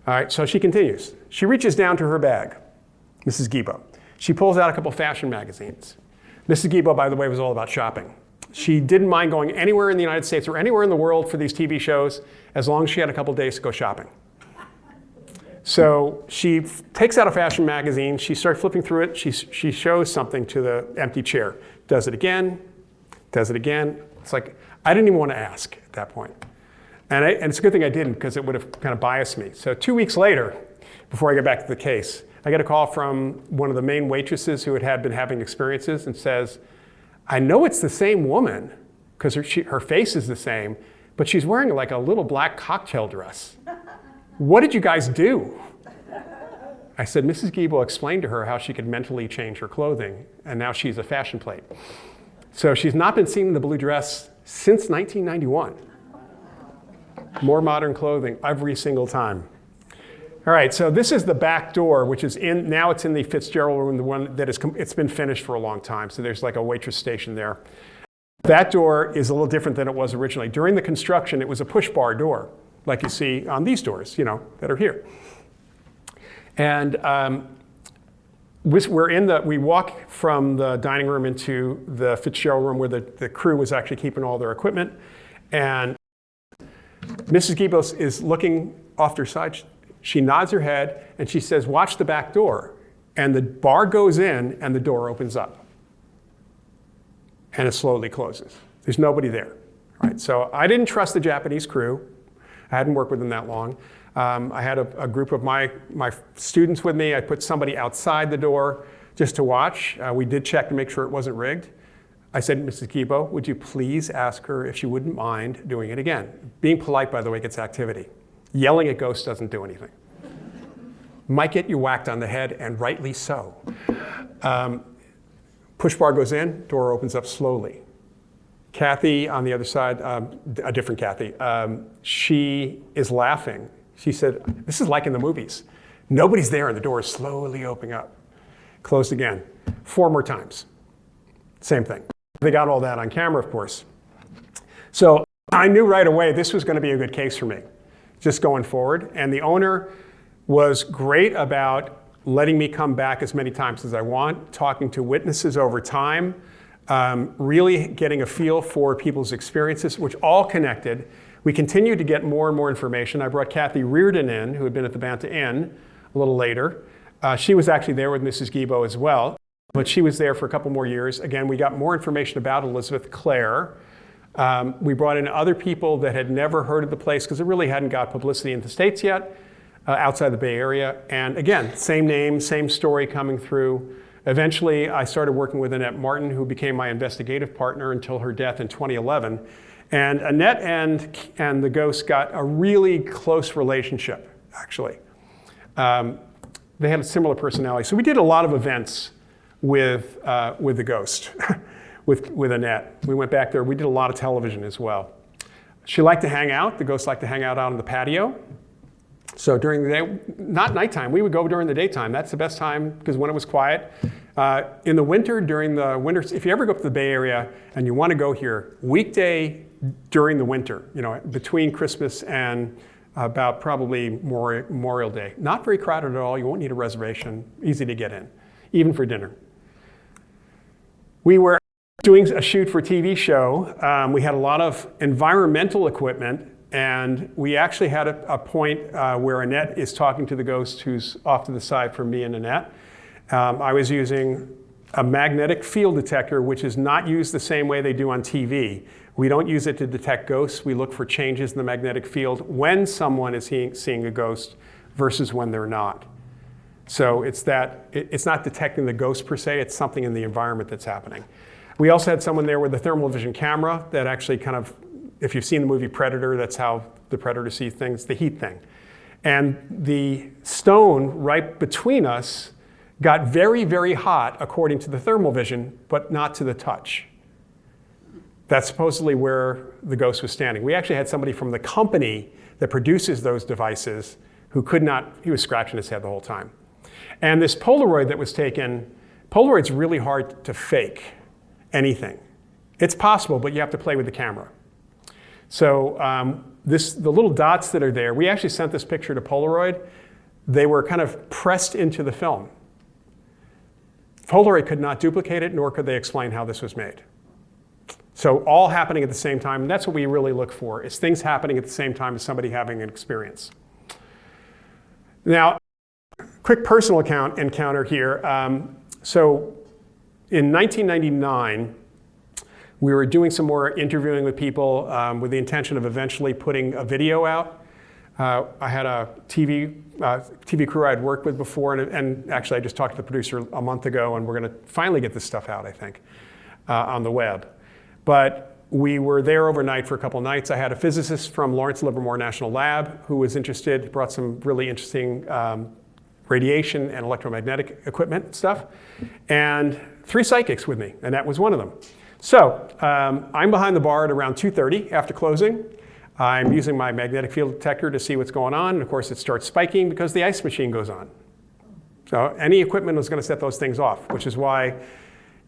All right, so she continues. She reaches down to her bag. Mrs. Gibo. She pulls out a couple fashion magazines. Mrs. Gibo, by the way, was all about shopping. She didn't mind going anywhere in the United States or anywhere in the world for these TV shows as long as she had a couple days to go shopping. So she takes out a fashion magazine. She starts flipping through it. She shows something to the empty chair. Does it again. Does it again. It's like, I didn't even want to ask at that point. And it's a good thing I didn't because it would have kind of biased me. So 2 weeks later, before I get back to the case, I get a call from one of the main waitresses who had been having experiences and says, I know it's the same woman because her face is the same, but she's wearing like a little black cocktail dress. What did you guys do? I said, Mrs. Gibo explained to her how she could mentally change her clothing, and now she's a fashion plate. So she's not been seen in the blue dress since 1991. More modern clothing every single time. All right, so this is the back door, which is now it's in the Fitzgerald room, the one that it's been finished for a long time. So there's like a waitress station there. That door is a little different than it was originally. During the construction, it was a push bar door, like you see on these doors, that are here. And we walk from the dining room into the Fitzgerald room where the crew was actually keeping all their equipment. And Mrs. Gibos is looking off to her side. She nods her head and she says, "Watch the back door." And the bar goes in and the door opens up. And it slowly closes. There's nobody there. Right? So I didn't trust the Japanese crew. I hadn't worked with them that long. I had a group of my students with me. I put somebody outside the door just to watch. We did check to make sure it wasn't rigged. I said, "Mrs. Gibo, would you please ask her if she wouldn't mind doing it again?" Being polite, by the way, gets activity. Yelling at ghosts doesn't do anything. Might get you whacked on the head, and rightly so. Push bar goes in, door opens up slowly. Kathy on the other side, a different Kathy, she is laughing. She said, "This is like in the movies. Nobody's there and the door is slowly opening up." Closed again. 4 more times. Same thing. They got all that on camera, of course. So I knew right away this was going to be a good case for me, just going forward. And the owner was great about letting me come back as many times as I want, talking to witnesses over time, really getting a feel for people's experiences, which all connected. We continued to get more and more information. I brought Kathy Reardon in, who had been at the Banta Inn a little later. She was actually there with Mrs. Gibo as well, but she was there for a couple more years. Again, we got more information about Elizabeth Clare. We brought in other people that had never heard of the place because it really hadn't got publicity in the States yet, outside the Bay Area. And again, same name, same story coming through. Eventually, I started working with Annette Martin, who became my investigative partner until her death in 2011. And Annette and the ghost got a really close relationship, actually. They had a similar personality. So we did a lot of events with the ghost, with Annette. We went back there. We did a lot of television as well. She liked to hang out. The ghost liked to hang out on the patio. So during the day, not nighttime, we would go during the daytime. That's the best time because when it was quiet. In the winter, during the winter, if you ever go up to the Bay Area and you want to go here, weekday during the winter, between Christmas and about probably Memorial Day. Not very crowded at all. You won't need a reservation. Easy to get in, even for dinner. We were doing a shoot for a TV show. We had a lot of environmental equipment. And we actually had a point where Annette is talking to the ghost who's off to the side from me and Annette. I was using a magnetic field detector, which is not used the same way they do on TV. We don't use it to detect ghosts. We look for changes in the magnetic field when someone is seeing a ghost versus when they're not. So it's not detecting the ghost per se, it's something in the environment that's happening. We also had someone there with a thermal vision camera that actually kind of, if you've seen the movie Predator, that's how the Predator sees things, the heat thing. And the stone right between us got very, very hot according to the thermal vision, but not to the touch. That's supposedly where the ghost was standing. We actually had somebody from the company that produces those devices who could not, he was scratching his head the whole time. And this Polaroid that was taken, Polaroid's really hard to fake anything. It's possible, but you have to play with the camera. So the little dots that are there, we actually sent this picture to Polaroid. They were kind of pressed into the film. Polaroid could not duplicate it, nor could they explain how this was made. So all happening at the same time, and that's what we really look for, is things happening at the same time as somebody having an experience. Now, quick personal encounter here. So in 1999, we were doing some more interviewing with people with the intention of eventually putting a video out. I had a TV crew I'd worked with before, and actually I just talked to the producer a month ago, and we're going to finally get this stuff out, I think, on the web. But we were there overnight for a couple nights. I had a physicist from Lawrence Livermore National Lab who was interested, brought some really interesting radiation and electromagnetic equipment and stuff, and 3 psychics with me, and that was one of them. So I'm behind the bar at around 2:30 after closing. I'm using my magnetic field detector to see what's going on, and of course it starts spiking because the ice machine goes on. So any equipment was going to set those things off, which is why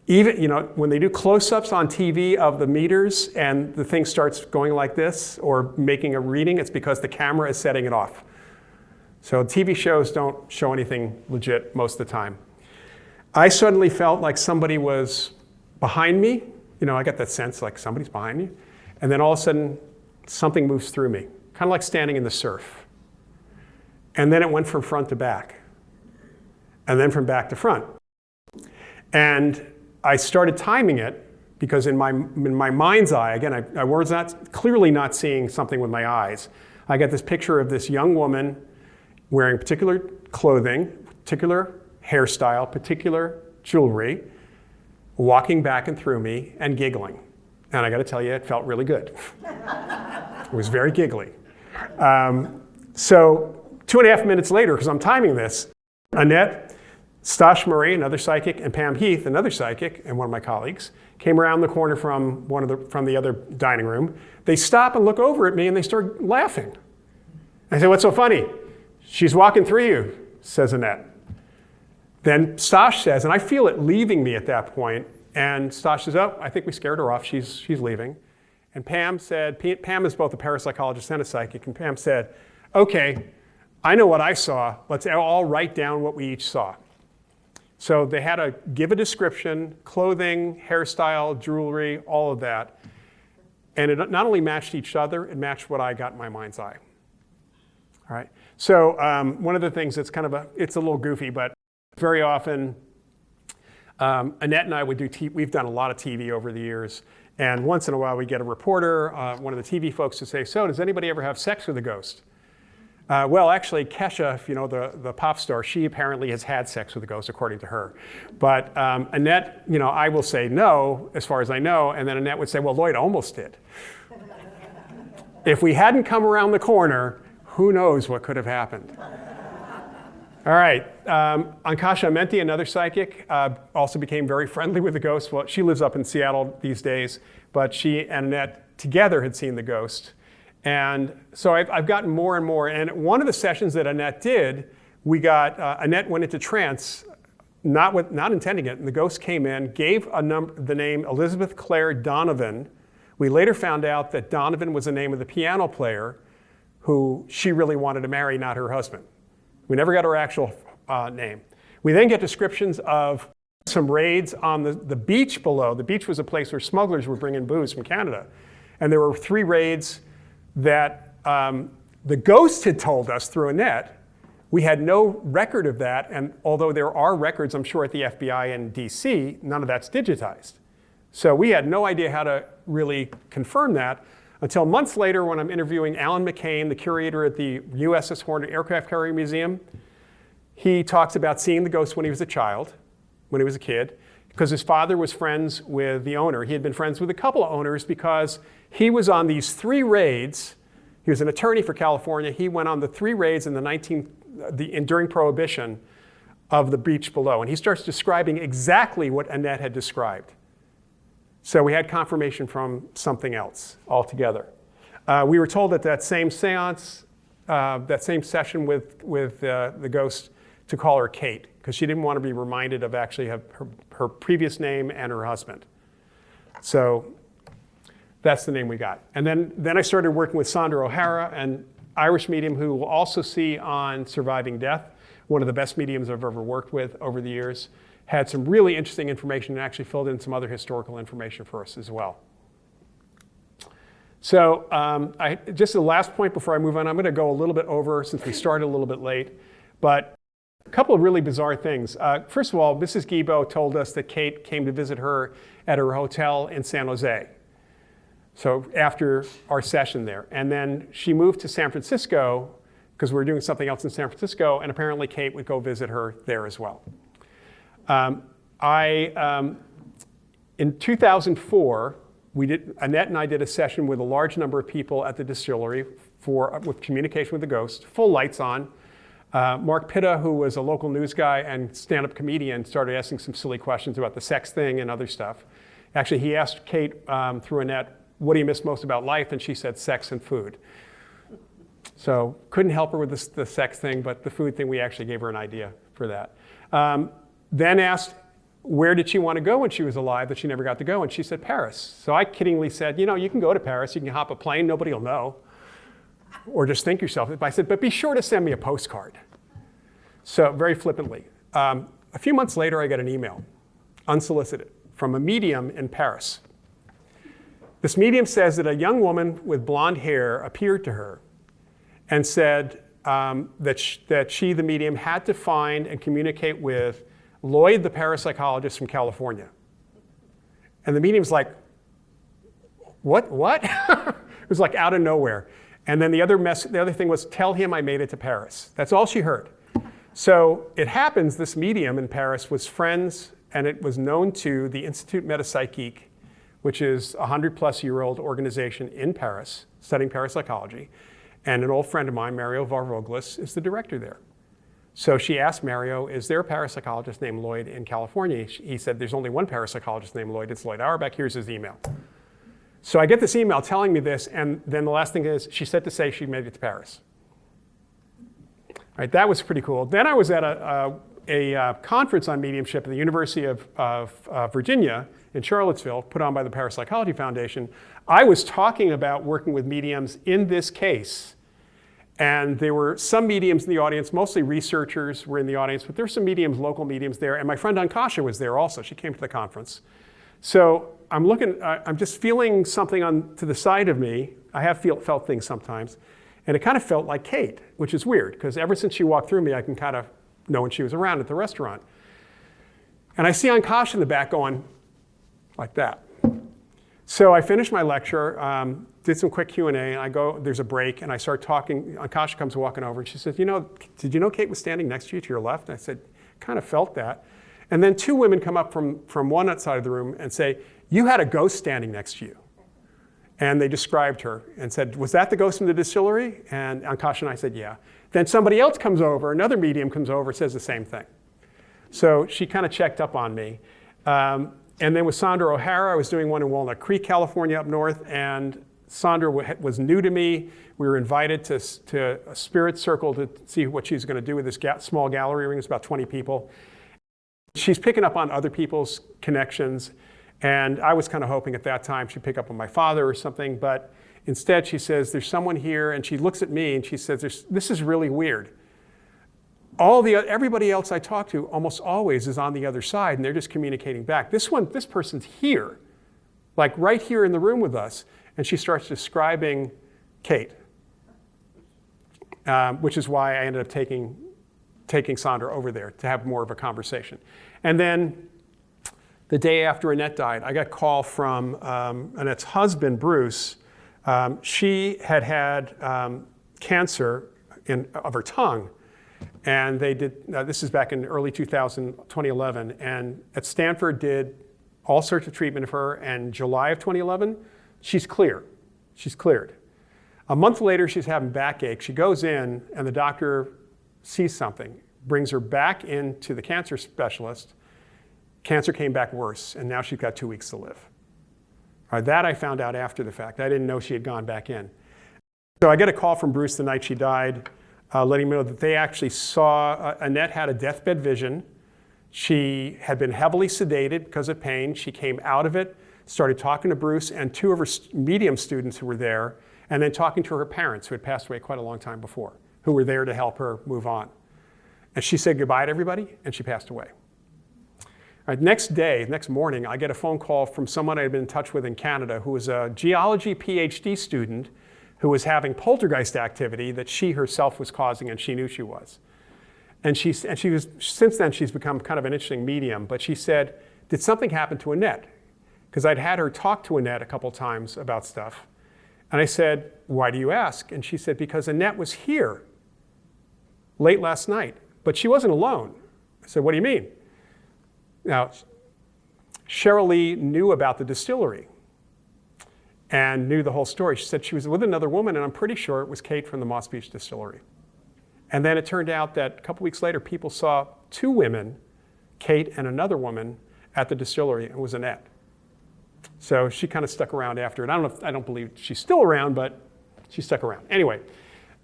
even when they do close-ups on TV of the meters and the thing starts going like this or making a reading, it's because the camera is setting it off. So TV shows don't show anything legit most of the time. I suddenly felt like somebody was behind me. You know, I got that sense like somebody's behind me. And then all of a sudden, something moves through me, kind of like standing in the surf. And then it went from front to back. And then from back to front. And I started timing it because in my mind's eye, again, I was clearly not seeing something with my eyes. I got this picture of this young woman wearing particular clothing, particular hairstyle, particular jewelry, walking back and through me and giggling. And I got to tell you, it felt really good. It was very giggly. So 2.5 minutes later, because I'm timing this, Annette, Stash Murray, another psychic, and Pam Heath, another psychic, and one of my colleagues, came around the corner from the other dining room. They stop and look over at me and they start laughing. I say, "What's so funny?" "She's walking through you," says Annette. Then Stash says, and I feel it leaving me at that point, and Stash says, "Oh, I think we scared her off. She's leaving." And Pam said, Pam is both a parapsychologist and a psychic, and Pam said, "Okay, I know what I saw. Let's all write down what we each saw." So they had to give a description, clothing, hairstyle, jewelry, all of that. And it not only matched each other, it matched what I got in my mind's eye. All right. So one of the things that's it's a little goofy, but very often, Annette and I would do we've done a lot of TV over the years. And once in a while we get a reporter, one of the TV folks to say, "So does anybody ever have sex with a ghost?" Well, actually, Kesha, you know, the pop star, she apparently has had sex with a ghost, according to her. But Annette, you know, I will say no, as far as I know, and then Annette would say, "Well, Loyd almost did." If we hadn't come around the corner, who knows what could have happened. All right, Ankasha Menti, another psychic, also became very friendly with the ghost. Well, she lives up in Seattle these days, but she and Annette together had seen the ghost. And so I've gotten more and more. And one of the sessions that Annette did, Annette went into trance, not intending it. And the ghost came in, gave the name Elizabeth Claire Donovan. We later found out that Donovan was the name of the piano player who she really wanted to marry, not her husband. We never got her actual name. We then get descriptions of some raids on the beach below. The beach was a place where smugglers were bringing booze from Canada. And there were 3 raids that the ghost had told us through Annette. We had no record of that, and although there are records, I'm sure, at the FBI in DC, none of that's digitized. So we had no idea how to really confirm that until months later when I'm interviewing Alan McCain, the curator at the USS Hornet Aircraft Carrier Museum. He talks about seeing the ghost when he was a child, when he was a kid, because his father was friends with the owner. He had been friends with a couple of owners because he was on these 3 raids. He was an attorney for California. He went on the 3 raids in during Prohibition of the beach below. And he starts describing exactly what Annette had described. So we had confirmation from something else altogether. We were told at that same seance, that same session with the ghost, to call her Kate, because she didn't want to be reminded of actually her previous name and her husband. So that's the name we got. And then I started working with Sandra O'Hara, an Irish medium who will also see on Surviving Death, one of the best mediums I've ever worked with over the years. Had some really interesting information and actually filled in some other historical information for us as well. So just the last point before I move on, I'm going to go a little bit over since we started a little bit late. But a couple of really bizarre things. First of all, Mrs. Guibo told us that Kate came to visit her at her hotel in San Jose. So after our session there. And then she moved to San Francisco because we were doing something else in San Francisco, and apparently Kate would go visit her there as well. In 2004, Annette and I did a session with a large number of people at the distillery with communication with the ghost, full lights on. Mark Pitta, who was a local news guy and stand-up comedian, started asking some silly questions about the sex thing and other stuff. Actually, he asked Kate through Annette, "What do you miss most about life?" And she said, "Sex and food." So couldn't help her with the sex thing, but the food thing, we actually gave her an idea for that. Then asked, where did she want to go when she was alive that she never got to go? And she said, Paris. So I kiddingly said, you can go to Paris, you can hop a plane, nobody will know. Or just think yourself. I said, but be sure to send me a postcard. So very flippantly. a few months later, I get an email, unsolicited, from a medium in Paris. This medium says that a young woman with blonde hair appeared to her and said that she, the medium, had to find and communicate with Loyd, the parapsychologist from California. And the medium's like, what? It was like out of nowhere. And then the other thing was, tell him I made it to Paris. That's all she heard. So it happens this medium in Paris was friends, and it was known to the Institut Metapsychique, which is a 100-plus-year-old organization in Paris studying parapsychology. And an old friend of mine, Mario Varvoglis, is the director there. So she asked Mario, is there a parapsychologist named Loyd in California? He said, there's only one parapsychologist named Loyd. It's Loyd Auerbach. Here's his email. So I get this email telling me this, and then the last thing is, she said to say she made it to Paris. All right, that was pretty cool. Then I was at a conference on mediumship at the University of Virginia in Charlottesville, put on by the Parapsychology Foundation. I was talking about working with mediums in this case. And there were some mediums in the audience, mostly researchers were in the audience, but there were some mediums, local mediums there. And my friend Ankasha was there also. She came to the conference. So I'm just feeling something to the side of me. I have felt things sometimes. And it kind of felt like Kate, which is weird, because ever since she walked through me, I can kind of know when she was around at the restaurant. And I see Ankasha in the back going like that. So I finished my lecture, did some quick Q&A, and I go, there's a break, and I start talking. Ankasha comes walking over, and she says, did you know Kate was standing next to you to your left? And I said, kind of felt that. And then two women come up from one side of the room and say, you had a ghost standing next to you. And they described her and said, was that the ghost from the distillery? And Ankasha and I said, yeah. Then somebody else comes over, another medium comes over, says the same thing. So she kind of checked up on me. And then with Sandra O'Hara, I was doing one in Walnut Creek, California, up north, and Sandra was new to me. We were invited to a spirit circle to see what she's going to do with this small gallery ring. It's about 20 people. She's picking up on other people's connections, and I was kind of hoping at that time she'd pick up on my father or something, but instead she says, there's someone here, and she looks at me and she says, this is really weird. Everybody else I talk to almost always is on the other side, and they're just communicating back. This person's here, like right here in the room with us. And she starts describing Kate, which is why I ended up taking Sandra over there to have more of a conversation. And then the day after Annette died, I got a call from Annette's husband, Bruce. She had cancer of her tongue. And they did, this is back in early 2011, and at Stanford did all sorts of treatment of her, and July of 2011, she's clear. She's cleared. A month later, she's having backache. She goes in, and the doctor sees something, brings her back into the cancer specialist. Cancer came back worse, and now she's got 2 weeks to live. That I found out after the fact. I didn't know she had gone back in. So I get a call from Bruce the night she died, letting me know that they actually saw Annette had a deathbed vision. She had been heavily sedated because of pain. She came out of it, started talking to Bruce and two of her medium students who were there, and then talking to her parents who had passed away quite a long time before, who were there to help her move on. And she said goodbye to everybody, and she passed away. All right, next morning, I get a phone call from someone I had been in touch with in Canada who was a geology PhD student who was having poltergeist activity that she herself was causing, and she knew she was. And she was, since then, she's become kind of an interesting medium, but she said, did something happen to Annette? Because I'd had her talk to Annette a couple times about stuff. And I said, why do you ask? And she said, because Annette was here late last night, but she wasn't alone. I said, what do you mean? Now, Cheryl Lee knew about the distillery and knew the whole story. She said she was with another woman, and I'm pretty sure it was Kate from the Moss Beach Distillery. And then it turned out that a couple weeks later, people saw two women, Kate and another woman, at the distillery, and it was Annette. So she kind of stuck around after it. I don't believe she's still around, but she stuck around. Anyway,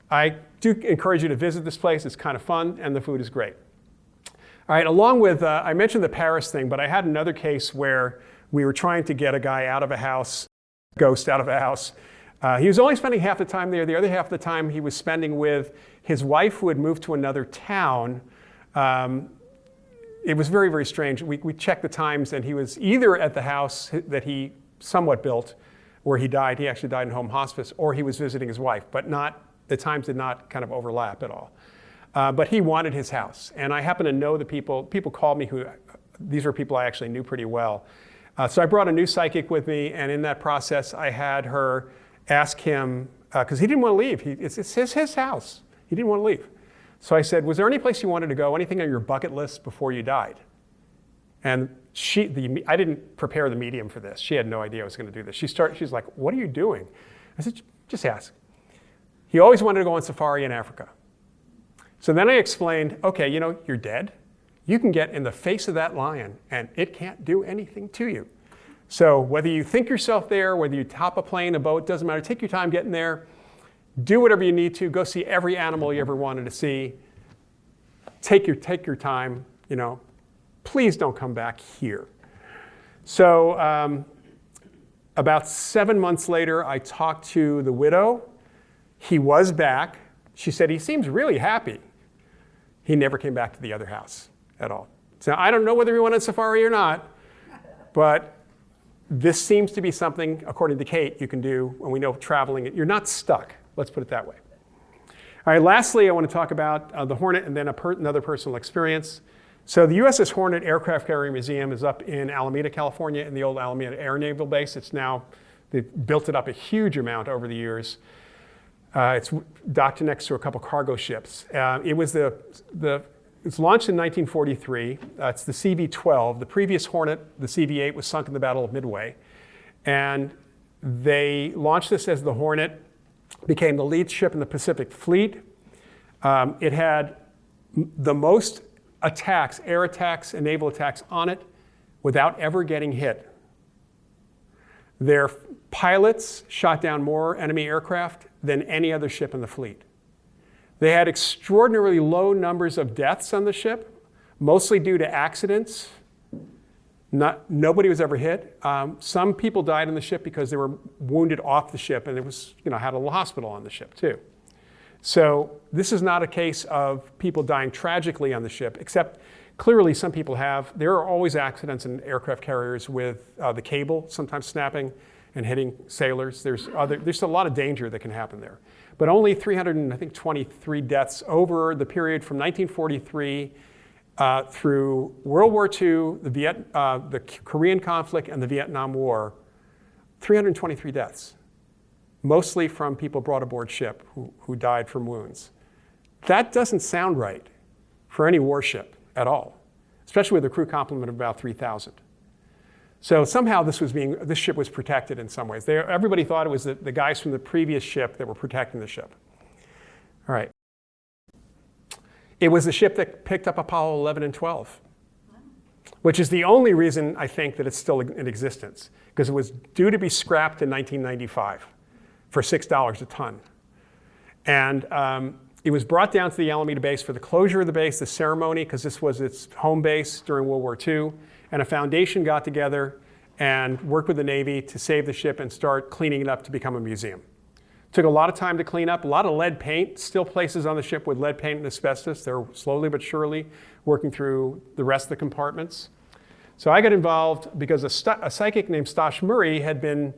I do encourage you to visit this place. It's kind of fun, and the food is great. All right, along with, I mentioned the Paris thing, but I had another case where we were trying to get a guy out of a house, ghost out of a house. He was only spending half the time there. The other half of the time he was spending with his wife who had moved to another town. it was very, very strange. We checked the times, and he was either at the house that he somewhat built, where he died. He actually died in home hospice, or he was visiting his wife, but the times did not kind of overlap at all. But he wanted his house, and I happen to know the people. People called me these are people I actually knew pretty well. So I brought a new psychic with me, and in that process, I had her ask him, because he didn't want to leave. It's his house. He didn't want to leave. So I said, was there any place you wanted to go, anything on your bucket list before you died? And I didn't prepare the medium for this. She had no idea I was going to do this. She's like, what are you doing? I said, just ask. He always wanted to go on safari in Africa. So then I explained, okay, you're dead. You can get in the face of that lion, and it can't do anything to you. So whether you think yourself there, whether you top a plane, a boat, doesn't matter. Take your time getting there. Do whatever you need to. Go see every animal you ever wanted to see. Take your time. Please don't come back here. So about 7 months later, I talked to the widow. He was back. She said he seems really happy. He never came back to the other house at all. So I don't know whether he went on safari or not, but this seems to be something, according to Kate, you can do when we know traveling. You're not stuck. Let's put it that way. All right, lastly, I want to talk about the Hornet and then another personal experience. So the USS Hornet Aircraft Carrier Museum is up in Alameda, California, in the old Alameda Air Naval Base. They've built it up a huge amount over the years. It's docked next to a couple cargo ships. It was it's launched in 1943. It's the CV-12. The previous Hornet, the CV-8, was sunk in the Battle of Midway. And they launched this as the Hornet, became the lead ship in the Pacific Fleet. It had the most attacks, air attacks and naval attacks on it without ever getting hit. Their pilots shot down more enemy aircraft than any other ship in the fleet. They had extraordinarily low numbers of deaths on the ship, mostly due to accidents. Nobody was ever hit. Some people died on the ship because they were wounded off the ship, and it was, had a little hospital on the ship too. So this is not a case of people dying tragically on the ship, except clearly some people have. There are always accidents in aircraft carriers with the cable sometimes snapping and hitting sailors. There's a lot of danger that can happen there. But only 323 deaths over the period from 1943 through World War II, the Korean conflict, and the Vietnam War. 323 deaths, mostly from people brought aboard ship who died from wounds. That doesn't sound right for any warship at all, especially with a crew complement of about 3,000. So somehow this ship was protected in some ways. Everybody thought it was the guys from the previous ship that were protecting the ship. All right. It was the ship that picked up Apollo 11 and 12, which is the only reason I think that it's still in existence, because it was due to be scrapped in 1995 for $6 a ton. And it was brought down to the Alameda base for the closure of the base, the ceremony, because this was its home base during World War II. And a foundation got together and worked with the Navy to save the ship and start cleaning it up to become a museum. Took a lot of time to clean up, a lot of lead paint, still places on the ship with lead paint and asbestos. They're slowly but surely working through the rest of the compartments. So I got involved because a psychic named Stosh Murray had been,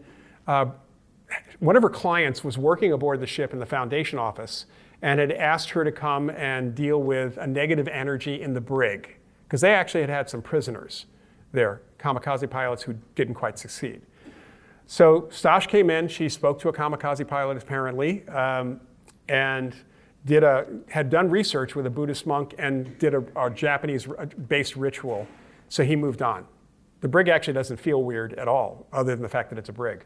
one of her clients was working aboard the ship in the foundation office and had asked her to come and deal with a negative energy in the brig, because they actually had some prisoners there, kamikaze pilots who didn't quite succeed. So Stosh came in, she spoke to a kamikaze pilot apparently, and had done research with a Buddhist monk and did a Japanese-based ritual, so he moved on. The brig actually doesn't feel weird at all, other than the fact that it's a brig.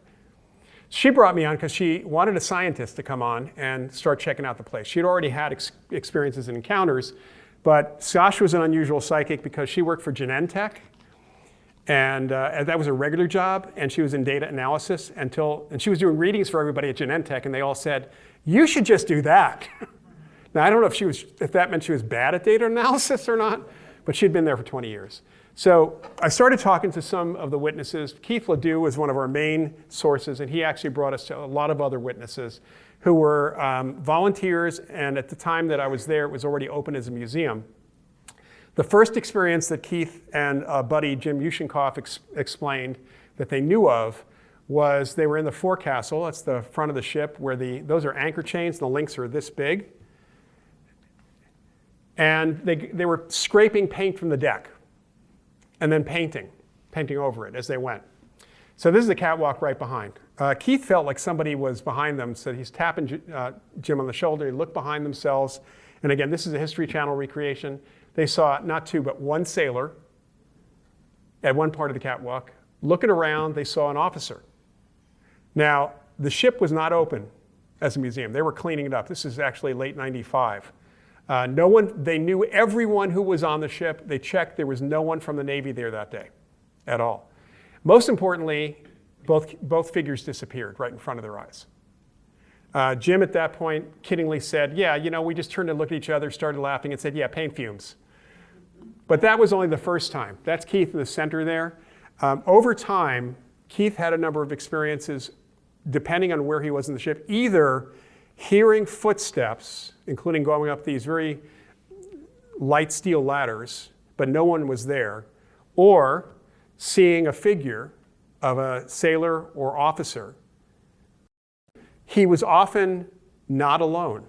She brought me on because she wanted a scientist to come on and start checking out the place. She'd already had experiences and encounters, but Stosh was an unusual psychic because she worked for Genentech, and that was a regular job, and she was in data analysis and she was doing readings for everybody at Genentech, and they all said, "You should just do that." Now, I don't know if that meant she was bad at data analysis or not, but she'd been there for 20 years. So I started talking to some of the witnesses. Keith Ledoux was one of our main sources, and he actually brought us to a lot of other witnesses who were volunteers, and at the time that I was there, it was already open as a museum. The first experience that Keith and buddy Jim Ushinkoff explained that they knew of was they were in the forecastle. That's the front of the ship where those are anchor chains. The links are this big. And they were scraping paint from the deck and then painting over it as they went. So this is the catwalk right behind. Keith felt like somebody was behind them, so he's tapping Jim on the shoulder. He looked behind themselves. And again, this is a History Channel recreation. They saw not two, but one sailor at one part of the catwalk. Looking around, they saw an officer. Now, the ship was not open as a museum. They were cleaning it up. This is actually late 95. They knew everyone who was on the ship. They checked. There was no one from the Navy there that day at all. Most importantly, both figures disappeared right in front of their eyes. Jim at that point kiddingly said, yeah, we just turned to look at each other, started laughing and said, yeah, paint fumes. But that was only the first time. That's Keith in the center there. Over time, Keith had a number of experiences, depending on where he was in the ship, either hearing footsteps, including going up these very light steel ladders, but no one was there, or seeing a figure of a sailor or officer. He was often not alone.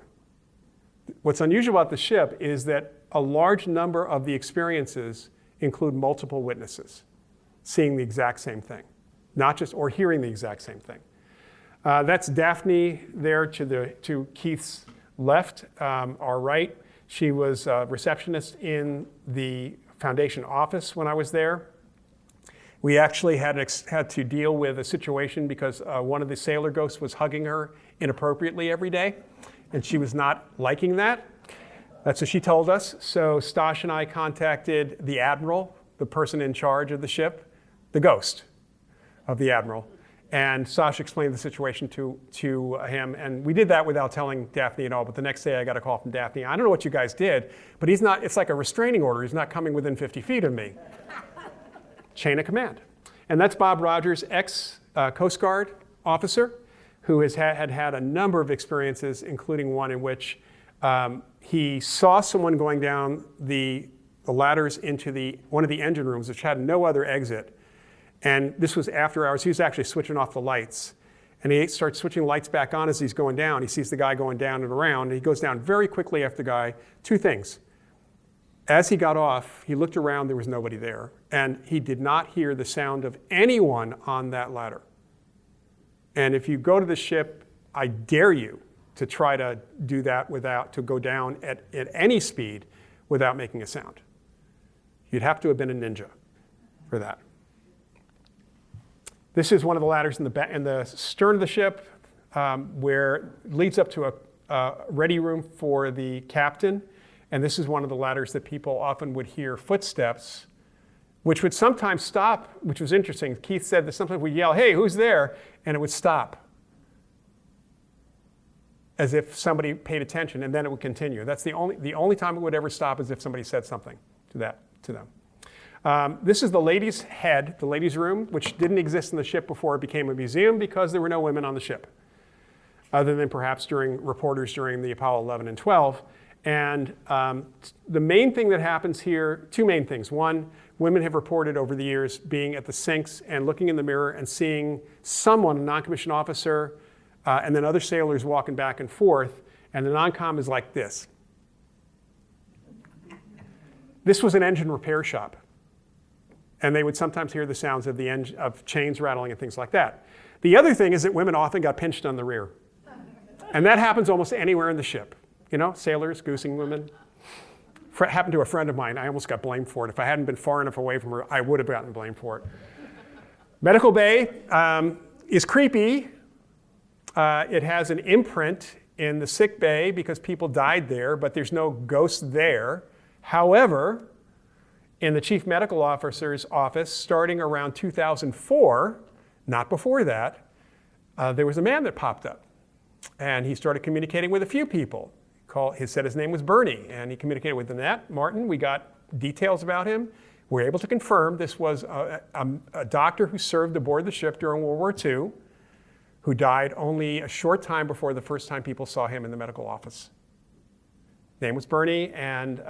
What's unusual about the ship is that a large number of the experiences include multiple witnesses seeing the exact same thing, or hearing the exact same thing. That's Daphne there to Keith's left, our right. She was a receptionist in the foundation office when I was there. We actually had to deal with a situation because one of the sailor ghosts was hugging her inappropriately every day, and she was not liking that. That's what she told us. So Stosh and I contacted the admiral, the person in charge of the ship, the ghost of the admiral. And Stosh explained the situation to him. And we did that without telling Daphne at all. But the next day I got a call from Daphne. I don't know what you guys did, but it's like a restraining order. He's not coming within 50 feet of me. Chain of command. And that's Bob Rogers, ex-Coast Guard officer, who had a number of experiences, including one in which he saw someone going down the ladders into one of the engine rooms, which had no other exit. And this was after hours. He was actually switching off the lights. And he starts switching lights back on as he's going down. He sees the guy going down and around. And he goes down very quickly after the guy. Two things. As he got off, he looked around. There was nobody there. And he did not hear the sound of anyone on that ladder. And if you go to the ship, I dare you to try to do that to go down at any speed without making a sound. You'd have to have been a ninja for that. This is one of the ladders in the stern of the ship where it leads up to a ready room for the captain. And this is one of the ladders that people often would hear footsteps, which would sometimes stop, which was interesting. Keith said that sometimes we'd yell, hey, who's there? And it would stop, as if somebody paid attention, and then it would continue. That's the only time it would ever stop is if somebody said something to them. This is the ladies' head, the ladies' room, which didn't exist in the ship before it became a museum because there were no women on the ship, other than perhaps reporters during the Apollo 11 and 12. And the main thing that happens here, two main things. One, women have reported over the years being at the sinks and looking in the mirror and seeing someone, a non-commissioned officer, and then other sailors walking back and forth, and the non-com is like this. This was an engine repair shop. And they would sometimes hear the sounds of chains rattling and things like that. The other thing is that women often got pinched on the rear. And that happens almost anywhere in the ship. Sailors, goosing women. Happened to a friend of mine. I almost got blamed for it. If I hadn't been far enough away from her, I would have gotten blamed for it. Medical bay is creepy. It has an imprint in the sick bay because people died there, but there's no ghost there. However, in the chief medical officer's office, starting around 2004, not before that, there was a man that popped up. And he started communicating with a few people. He said his name was Bernie, and he communicated with Annette Martin. We got details about him. We were able to confirm this was a doctor who served aboard the ship during World War II, who died only a short time before the first time people saw him in the medical office. Name was Bernie, and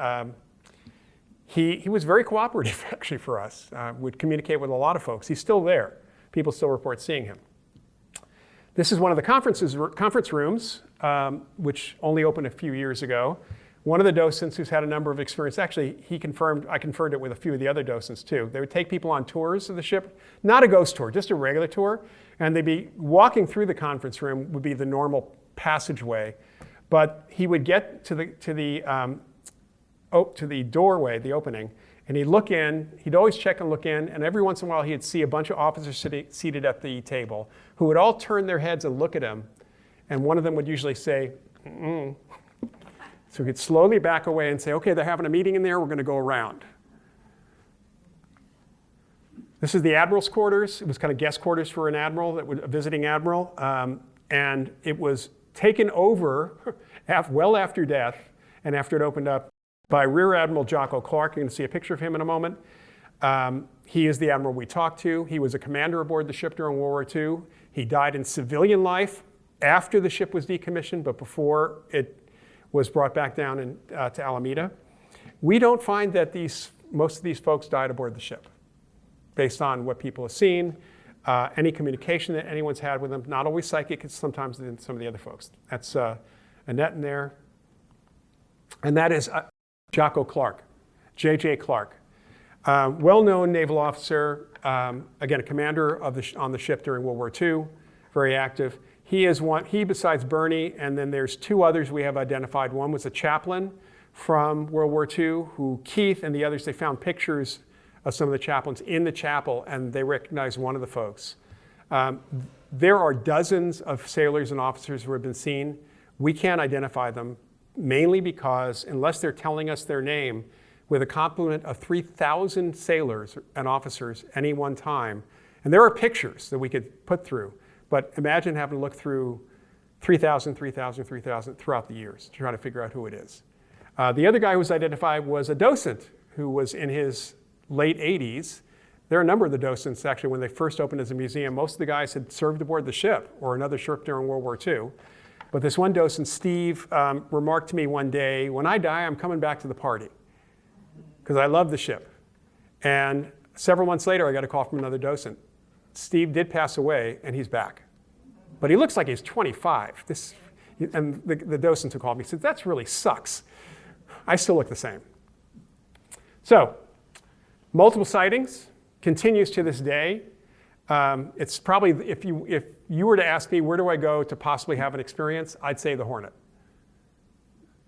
he was very cooperative, actually, for us. Would communicate with a lot of folks. He's still there. People still report seeing him. This is one of the conference rooms, which only opened a few years ago. One of the docents who's had a number of experiences, actually, I confirmed it with a few of the other docents too. They would take people on tours of the ship, not a ghost tour, just a regular tour, and they'd be walking through the conference room, would be the normal passageway, but he would get to the doorway, the opening, and he'd look in. He'd always check and look in, and every once in a while he'd see a bunch of officers seated at the table who would all turn their heads and look at him, and one of them would usually say, mm-mm. So he'd slowly back away and say, okay, they're having a meeting in there, we're going to go around. This is the admiral's quarters. It was kind of guest quarters for an admiral, a visiting admiral, and it was taken over well after death and after it opened up by Rear Admiral Jocko Clark. You're going to see a picture of him in a moment. He is the admiral we talked to. He was a commander aboard the ship during World War II. He died in civilian life after the ship was decommissioned, but before it was brought back down to Alameda. We don't find that most of these folks died aboard the ship, based on what people have seen, any communication that anyone's had with them. Not always psychic, it's sometimes some of the other folks. That's Annette in there. And that is Jocko Clark, J.J. Clark. Well-known naval officer, again, a commander on the ship during World War II, very active. He besides Bernie, and then there's two others we have identified. One was a chaplain from World War II, who Keith and the others, they found pictures of some of the chaplains in the chapel, and they recognized one of the folks. There are dozens of sailors and officers who have been seen. We can't identify them, mainly because unless they're telling us their name, with a complement of 3,000 sailors and officers any one time, and there are pictures that we could put through, but imagine having to look through 3,000 throughout the years to try to figure out who it is. The other guy who was identified was a docent who was in his late 80s. There are a number of the docents, actually, when they first opened as a museum, most of the guys had served aboard the ship or another ship during World War II. But this one docent, Steve, remarked to me one day, when I die, I'm coming back to the party, because I love the ship. And several months later, I got a call from another docent. Steve did pass away, and he's back. But he looks like he's 25. And the docent who called me said, that really sucks. I still look the same. So, multiple sightings, continues to this day. It's probably, if you were to ask me, where do I go to possibly have an experience, I'd say the Hornet.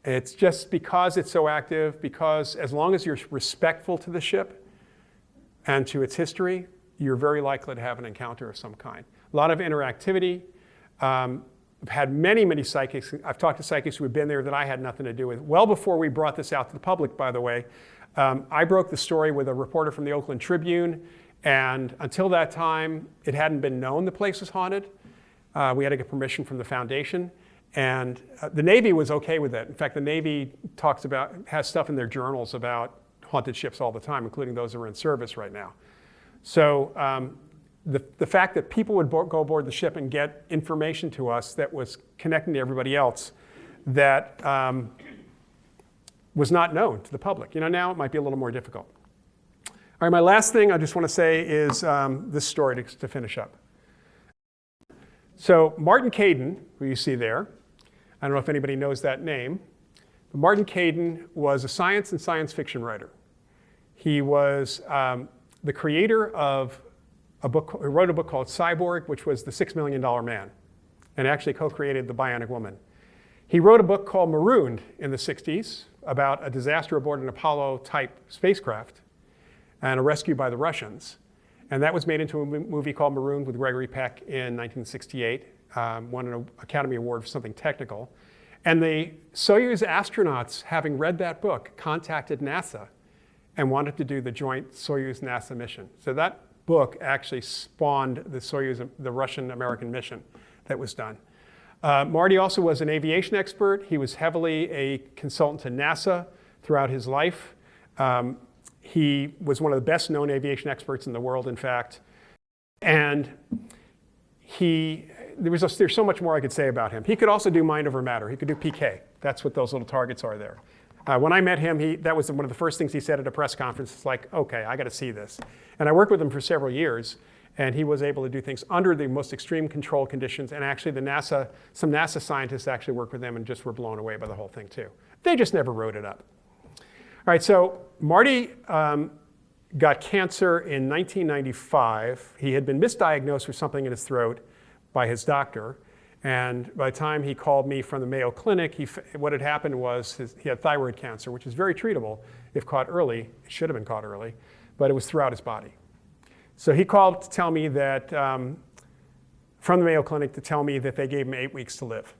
It's just because it's so active, because as long as you're respectful to the ship and to its history, you're very likely to have an encounter of some kind. A lot of interactivity. I've had many psychics. I've talked to psychics who have been there that I had nothing to do with. Well before we brought this out to the public, by the way, I broke the story with a reporter from the Oakland Tribune, and until that time, it hadn't been known the place was haunted. We had to get permission from the foundation, and the Navy was okay with it. In fact, the Navy has stuff in their journals about haunted ships all the time, including those that are in service right now. So the fact that people would go aboard the ship and get information to us that was connecting to everybody else that was not known to the public. Now it might be a little more difficult. All right, my last thing I just want to say is this story to finish up. So Martin Caidin, who you see there, I don't know if anybody knows that name, but Martin Caidin was a science and science fiction writer. He was the creator of he wrote a book called Cyborg, which was the $6 Million Man, and actually co-created The Bionic Woman. He wrote a book called Marooned in the 60s about a disaster aboard an Apollo-type spacecraft and a rescue by the Russians. And that was made into a movie called Marooned with Gregory Peck in 1968, won an Academy Award for something technical. And the Soyuz astronauts, having read that book, contacted NASA and wanted to do the joint Soyuz-NASA mission. So that book actually spawned the Russian-American mission that was done. Marty also was an aviation expert. He was heavily a consultant to NASA throughout his life. He was one of the best known aviation experts in the world, in fact. And there's so much more I could say about him. He could also do mind over matter. He could do PK. That's what those little targets are there. When I met him, that was one of the first things he said at a press conference. It's like, okay, I got to see this. And I worked with him for several years, and he was able to do things under the most extreme control conditions. And actually, some NASA scientists actually worked with him and just were blown away by the whole thing too. They just never wrote it up. All right, so Marty got cancer in 1995. He had been misdiagnosed with something in his throat by his doctor. And by the time he called me from the Mayo Clinic, what had happened was he had thyroid cancer, which is very treatable if caught early. It should have been caught early, but it was throughout his body. So he called to tell me that, from the Mayo Clinic, to tell me that they gave him 8 weeks to live.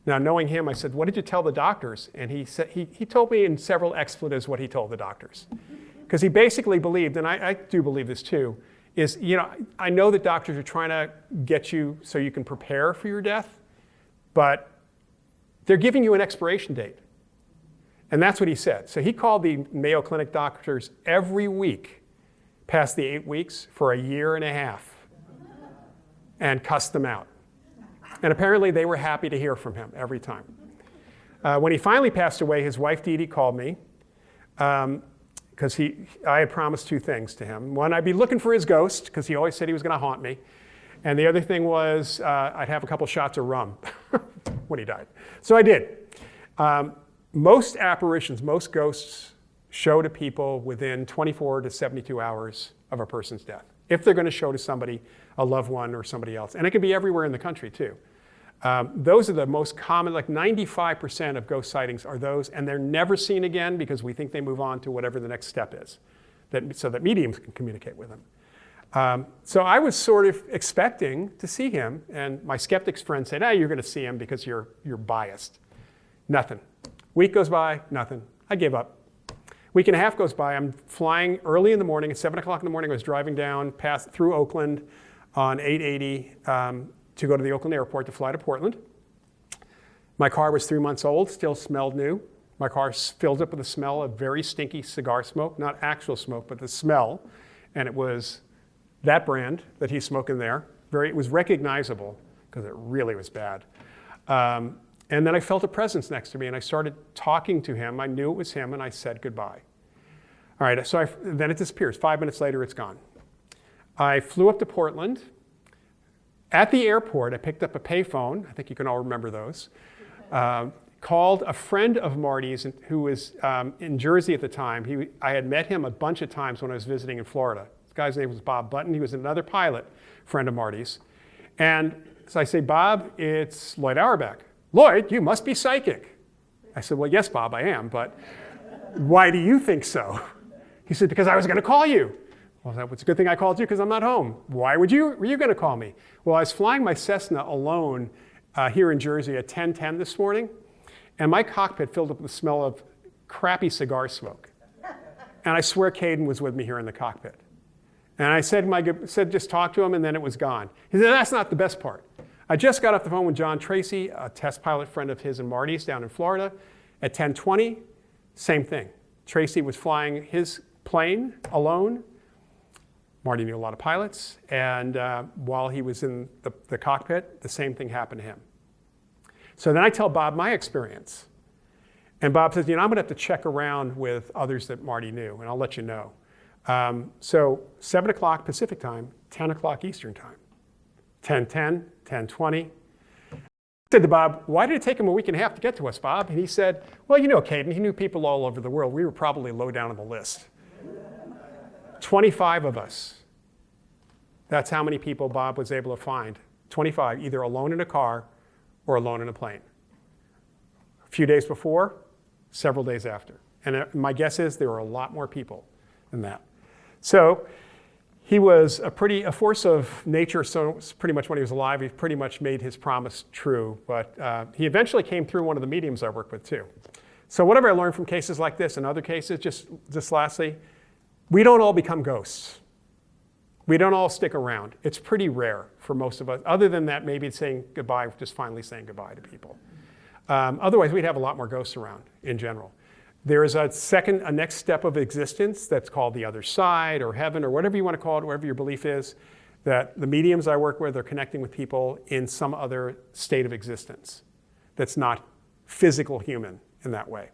Now, knowing him, I said, what did you tell the doctors? And he said, he told me in several expletives what he told the doctors. Because he basically believed, and I do believe this too, is, I know that doctors are trying to get you so you can prepare for your death, but they're giving you an expiration date. And that's what he said. So he called the Mayo Clinic doctors every week past the 8 weeks for a year and a half and cussed them out. And apparently they were happy to hear from him every time. When he finally passed away, his wife Dee Dee called me. Because I had promised 2 things to him. One, I'd be looking for his ghost, because he always said he was going to haunt me. And the other thing was I'd have a couple shots of rum when he died. So I did. Most apparitions, most ghosts show to people within 24 to 72 hours of a person's death, if they're going to show to somebody, a loved one or somebody else. And it can be everywhere in the country, too. Those are the most common, like 95% of ghost sightings are those, and they're never seen again because we think they move on to whatever the next step is, so that mediums can communicate with them. So I was sort of expecting to see him, and my skeptics friend said, you're going to see him because you're biased. Nothing. Week goes by, nothing. I gave up. Week and a half goes by, I'm flying early in the morning, at 7 o'clock in the morning, I was driving down through Oakland on 880, to go to the Oakland airport to fly to Portland. My car was 3 months old, still smelled new. My car filled up with the smell of very stinky cigar smoke, not actual smoke, but the smell. And it was that brand that he's smoking there. It was recognizable because it really was bad. And then I felt a presence next to me and I started talking to him. I knew it was him and I said goodbye. All right, so then it disappears. 5 minutes later, it's gone. I flew up to Portland. At the airport, I picked up a payphone. I think you can all remember those. Called a friend of Marty's who was in Jersey at the time. I had met him a bunch of times when I was visiting in Florida. This guy's name was Bob Button. He was another pilot friend of Marty's. And so I say, Bob, it's Loyd Auerbach. Loyd, you must be psychic. I said, well, yes, Bob, I am, but why do you think so? He said, because I was going to call you. Well, it's a good thing I called you because I'm not home. Why were you going to call me? Well, I was flying my Cessna alone here in Jersey at 10:10 this morning, and my cockpit filled up with the smell of crappy cigar smoke. And I swear Caden was with me here in the cockpit. And I said just talk to him, and then it was gone. He said, that's not the best part. I just got off the phone with John Tracy, a test pilot friend of his and Marty's down in Florida. At 10:20, same thing. Tracy was flying his plane alone. Marty knew a lot of pilots, and while he was in the cockpit, the same thing happened to him. So then I tell Bob my experience. And Bob says, I'm going to have to check around with others that Marty knew, and I'll let you know. So 7 o'clock Pacific time, 10 o'clock Eastern time. 10:10, 10:20. I said to Bob, why did it take him a week and a half to get to us, Bob? And he said, well, Caden, he knew people all over the world. We were probably low down on the list. 25 of us. That's how many people Bob was able to find. 25, either alone in a car or alone in a plane. A few days before, several days after. And my guess is there were a lot more people than that. So he was a force of nature, so pretty much when he was alive, he pretty much made his promise true. But he eventually came through one of the mediums I work with too. So whatever I learned from cases like this and other cases, just lastly, we don't all become ghosts. We don't all stick around. It's pretty rare for most of us. Other than that, maybe it's saying goodbye, just finally saying goodbye to people. Otherwise, we'd have a lot more ghosts around in general. There is a next step of existence that's called the other side or heaven or whatever you want to call it, whatever your belief is, that the mediums I work with are connecting with people in some other state of existence that's not physical human in that way.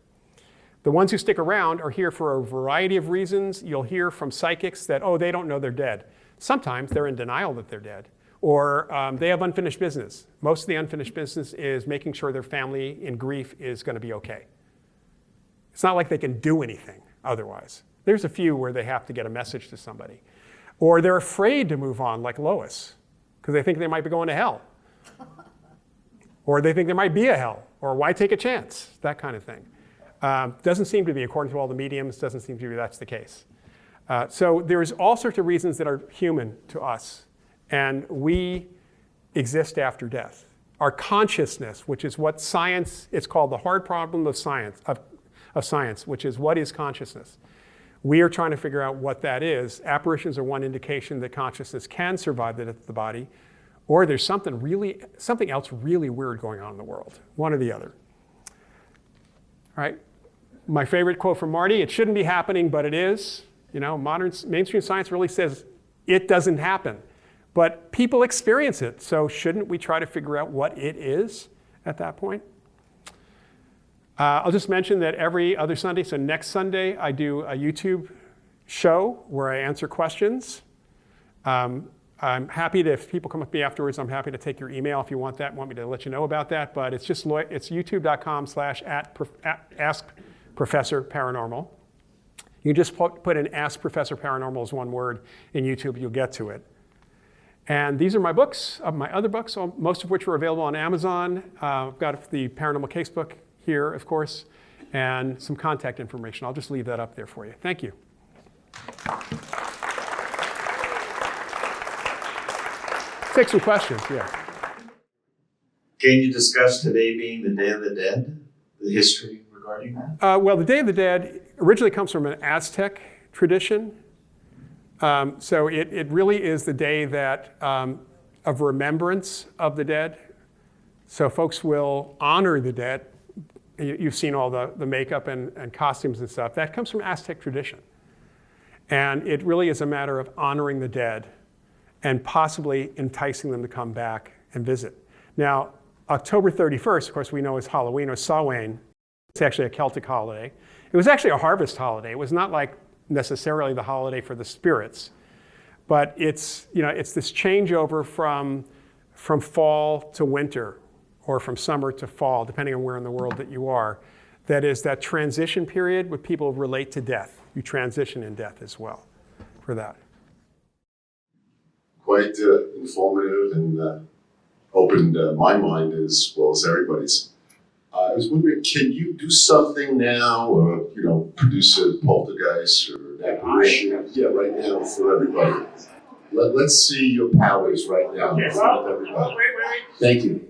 The ones who stick around are here for a variety of reasons. You'll hear from psychics that, oh, they don't know they're dead. Sometimes they're in denial that they're dead. Or they have unfinished business. Most of the unfinished business is making sure their family in grief is going to be okay. It's not like they can do anything otherwise. There's a few where they have to get a message to somebody. Or they're afraid to move on, like Lois, because they think they might be going to hell. Or they think there might be a hell. Or why take a chance? That kind of thing. Doesn't seem to be, according to all the mediums, doesn't seem to be that's the case. So there's all sorts of reasons that are human to us. And we exist after death. Our consciousness, which is what science, it's called the hard problem of science, which is what is consciousness? We are trying to figure out what that is. Apparitions are one indication that consciousness can survive the death of the body, or there's something else really weird going on in the world, one or the other. All right, my favorite quote from Marty, it shouldn't be happening, but it is. You know, modern mainstream science really says it doesn't happen. But people experience it, so shouldn't we try to figure out what it is at that point? I'll just mention that every other Sunday, so next Sunday, I do a YouTube show where I answer questions. I'm happy to, if people come up to me afterwards, I'm happy to take your email if you want that, want me to let you know about that. But it's just, it's youtube.com/@AskProfessorParanormal. You can just put in Ask Professor Paranormal as one word in YouTube, you'll get to it. And these are my books, my other books, most of which are available on Amazon. I've got the Paranormal Casebook here, of course, and some contact information. I'll just leave that up there for you. Thank you. Take some questions, yeah. Can you discuss today being the Day of the Dead, the history regarding that? Well, the Day of the Dead originally comes from an Aztec tradition. So it really is the day that of remembrance of the dead. So folks will honor the dead. You've seen all the makeup and costumes and stuff. That comes from Aztec tradition. And it really is a matter of honoring the dead and possibly enticing them to come back and visit. Now, October 31st, of course, we know is Halloween or Samhain. It's actually a Celtic holiday. It was actually a harvest holiday. It was not like necessarily the holiday for the spirits, but it's, you know, it's this changeover from fall to winter or from summer to fall, depending on where in the world that you are. That is that transition period where people relate to death. You transition in death as well for that. Quite informative and opened my mind as well as everybody's. I was wondering, can you do something now, or produce a poltergeist or an apparition? Yeah, right now for everybody. Let's see your powers right now in front of everybody. Thank you.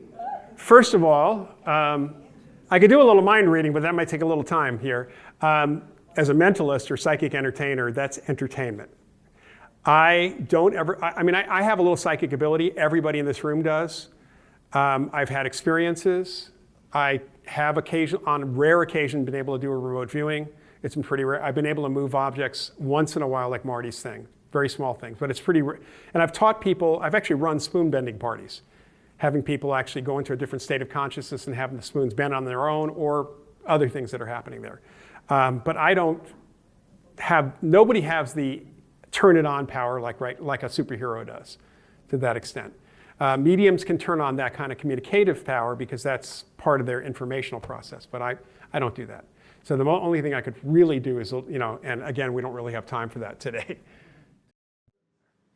First of all, I could do a little mind reading, but that might take a little time here. As a mentalist or psychic entertainer, that's entertainment. I have a little psychic ability. Everybody in this room does. I've had experiences. I have on rare occasion been able to do a remote viewing. It's been pretty rare. I've been able to move objects once in a while, like Marty's thing. Very small things, but it's pretty rare. And I've taught people, I've actually run spoon bending parties, having people actually go into a different state of consciousness and having the spoons bend on their own or other things that are happening there. But nobody has the turn it on power like a superhero does to that extent. Mediums can turn on that kind of communicative power because that's part of their informational process, but I don't do that. So the only thing I could really do is, and again, we don't really have time for that today.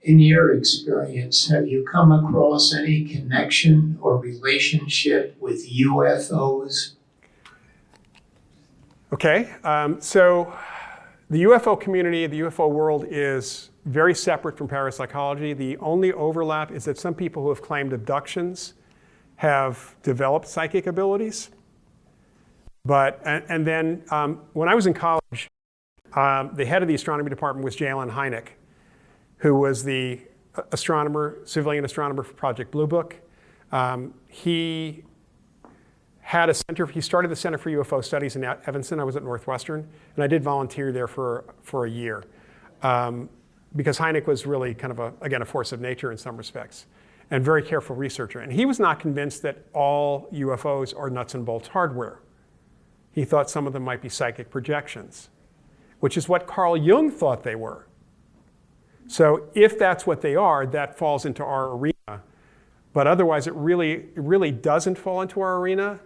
In your experience, have you come across any connection or relationship with UFOs? Okay, so the UFO community, the UFO world is very separate from parapsychology. The only overlap is that some people who have claimed abductions have developed psychic abilities. But, and then when I was in college, the head of the astronomy department was J.L.N. Hynek, who was the civilian astronomer for Project Blue Book. He started the Center for UFO Studies in Evanston. I was at Northwestern, and I did volunteer there for a year. Because Hynek was really kind of a force of nature in some respects, and very careful researcher. And he was not convinced that all UFOs are nuts and bolts hardware. He thought some of them might be psychic projections, which is what Carl Jung thought they were. So if that's what they are, that falls into our arena. But otherwise, it really doesn't fall into our arena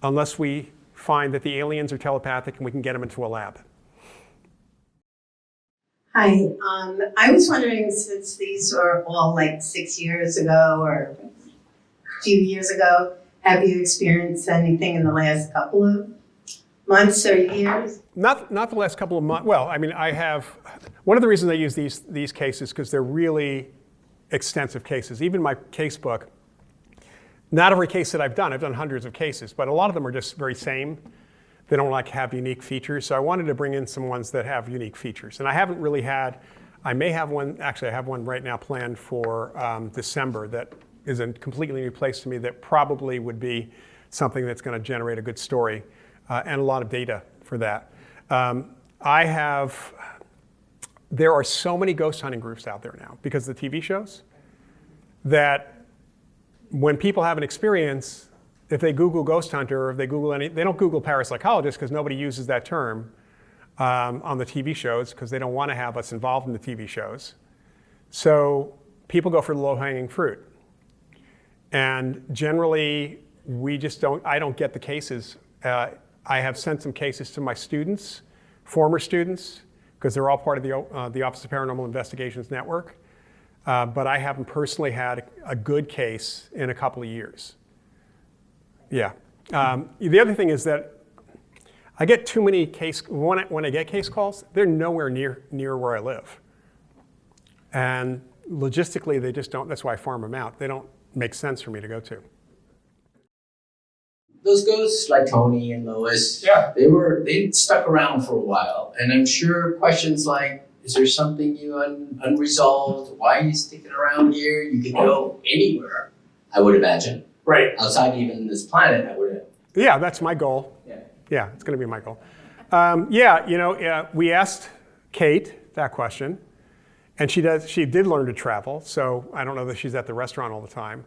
unless we find that the aliens are telepathic and we can get them into a lab. Hi, I was wondering, since these are all like 6 years ago or a few years ago, have you experienced anything in the last couple of months or years? Not the last couple of months. Well, I mean, I have. One of the reasons I use these cases because they're really extensive cases. Even my case book. Not every case that I've done hundreds of cases, but a lot of them are just very same. They don't like have unique features. So I wanted to bring in some ones that have unique features. And I haven't really had. I may have one. Actually, I have one right now planned for December that is a completely new place to me that probably would be something that's going to generate a good story and a lot of data for that. There are so many ghost hunting groups out there now because of the TV shows that when people have an experience, if they Google ghost hunter or if they Google they don't Google parapsychologist because nobody uses that term on the TV shows because they don't want to have us involved in the TV shows. So people go for the low-hanging fruit. And generally, I don't get the cases. I have sent some cases to my students, former students, because they're all part of the Office of Paranormal Investigations network. But I haven't personally had a good case in a couple of years. Yeah. The other thing is that I get too many when I get case calls, they're nowhere near where I live. And logistically, they just don't, that's why I farm them out. They don't make sense for me to go to. Those ghosts like Tony and Lois, Yeah. they stuck around for a while. And I'm sure questions like, is there something you unresolved? Why are you sticking around here? You could go anywhere, I would imagine. Right. Outside even this planet, I would. Yeah, that's my goal. Yeah. Yeah, it's going to be my goal. We asked Kate that question, and she did learn to travel, so I don't know that she's at the restaurant all the time.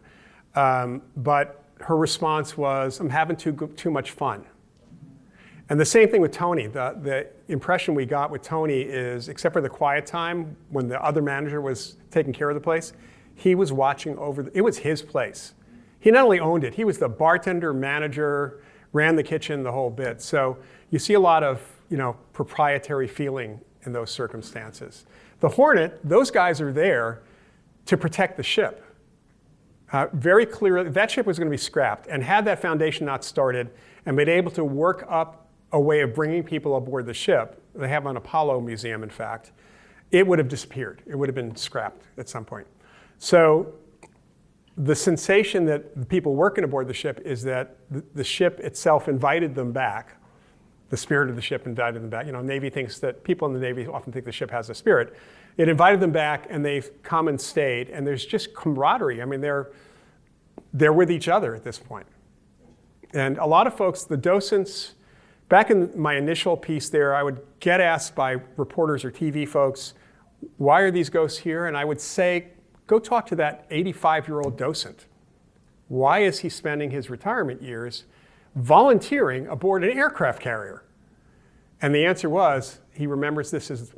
But her response was, I'm having too much fun. And the same thing with Tony. The impression we got with Tony is, except for the quiet time when the other manager was taking care of the place, he was watching over, it was his place. He not only owned it, he was the bartender, manager, ran the kitchen, the whole bit. So you see a lot of, proprietary feeling in those circumstances. The Hornet, those guys are there to protect the ship. Very clearly, that ship was going to be scrapped, and had that foundation not started and been able to work up a way of bringing people aboard the ship, they have an Apollo museum, in fact, it would have disappeared. It would have been scrapped at some point. So the sensation that the people working aboard the ship is that the ship itself invited them back. The spirit of the ship invited them back. Navy thinks that people in the Navy often think the ship has a spirit. It invited them back, and they've come and stayed, and there's just camaraderie. I mean, they're with each other at this point. And a lot of folks, the docents, back in my initial piece there, I would get asked by reporters or TV folks, why are these ghosts here? And I would say, go talk to that 85-year-old docent. Why is he spending his retirement years volunteering aboard an aircraft carrier? And the answer was, he remembers this as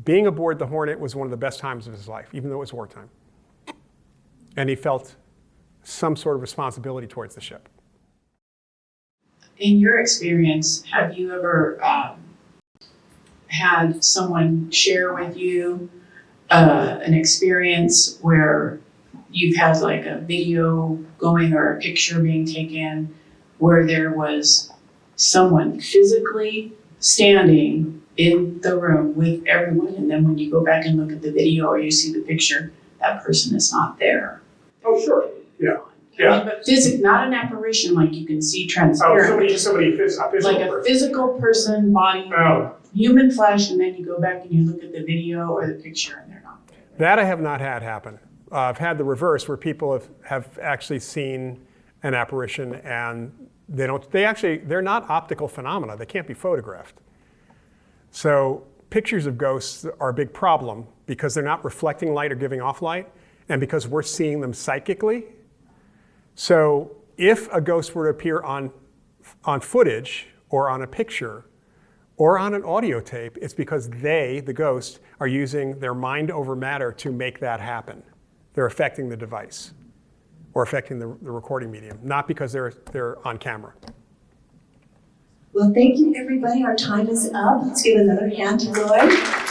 being aboard the Hornet was one of the best times of his life, even though it was wartime. And he felt some sort of responsibility towards the ship. In your experience, have you ever had someone share with you an experience where you've had like a video going or a picture being taken where there was someone physically standing in the room with everyone, and then when you go back and look at the video or you see the picture, that person is not there? Oh, sure. Yeah. But not an apparition like you can see transparently. Like a physical person, body, human flesh, and then you go back and you look at the video or the picture and they're not there. That I have not had happen. I've had the reverse where people have actually seen an apparition and they're not optical phenomena. They can't be photographed. So pictures of ghosts are a big problem because they're not reflecting light or giving off light, and because we're seeing them psychically. So if a ghost were to appear on footage or on a picture or on an audio tape, it's because they, the ghost, are using their mind over matter to make that happen. They're affecting the device or affecting the recording medium, not because they're on camera. Well, thank you, everybody. Our time is up. Let's give another hand to Loyd.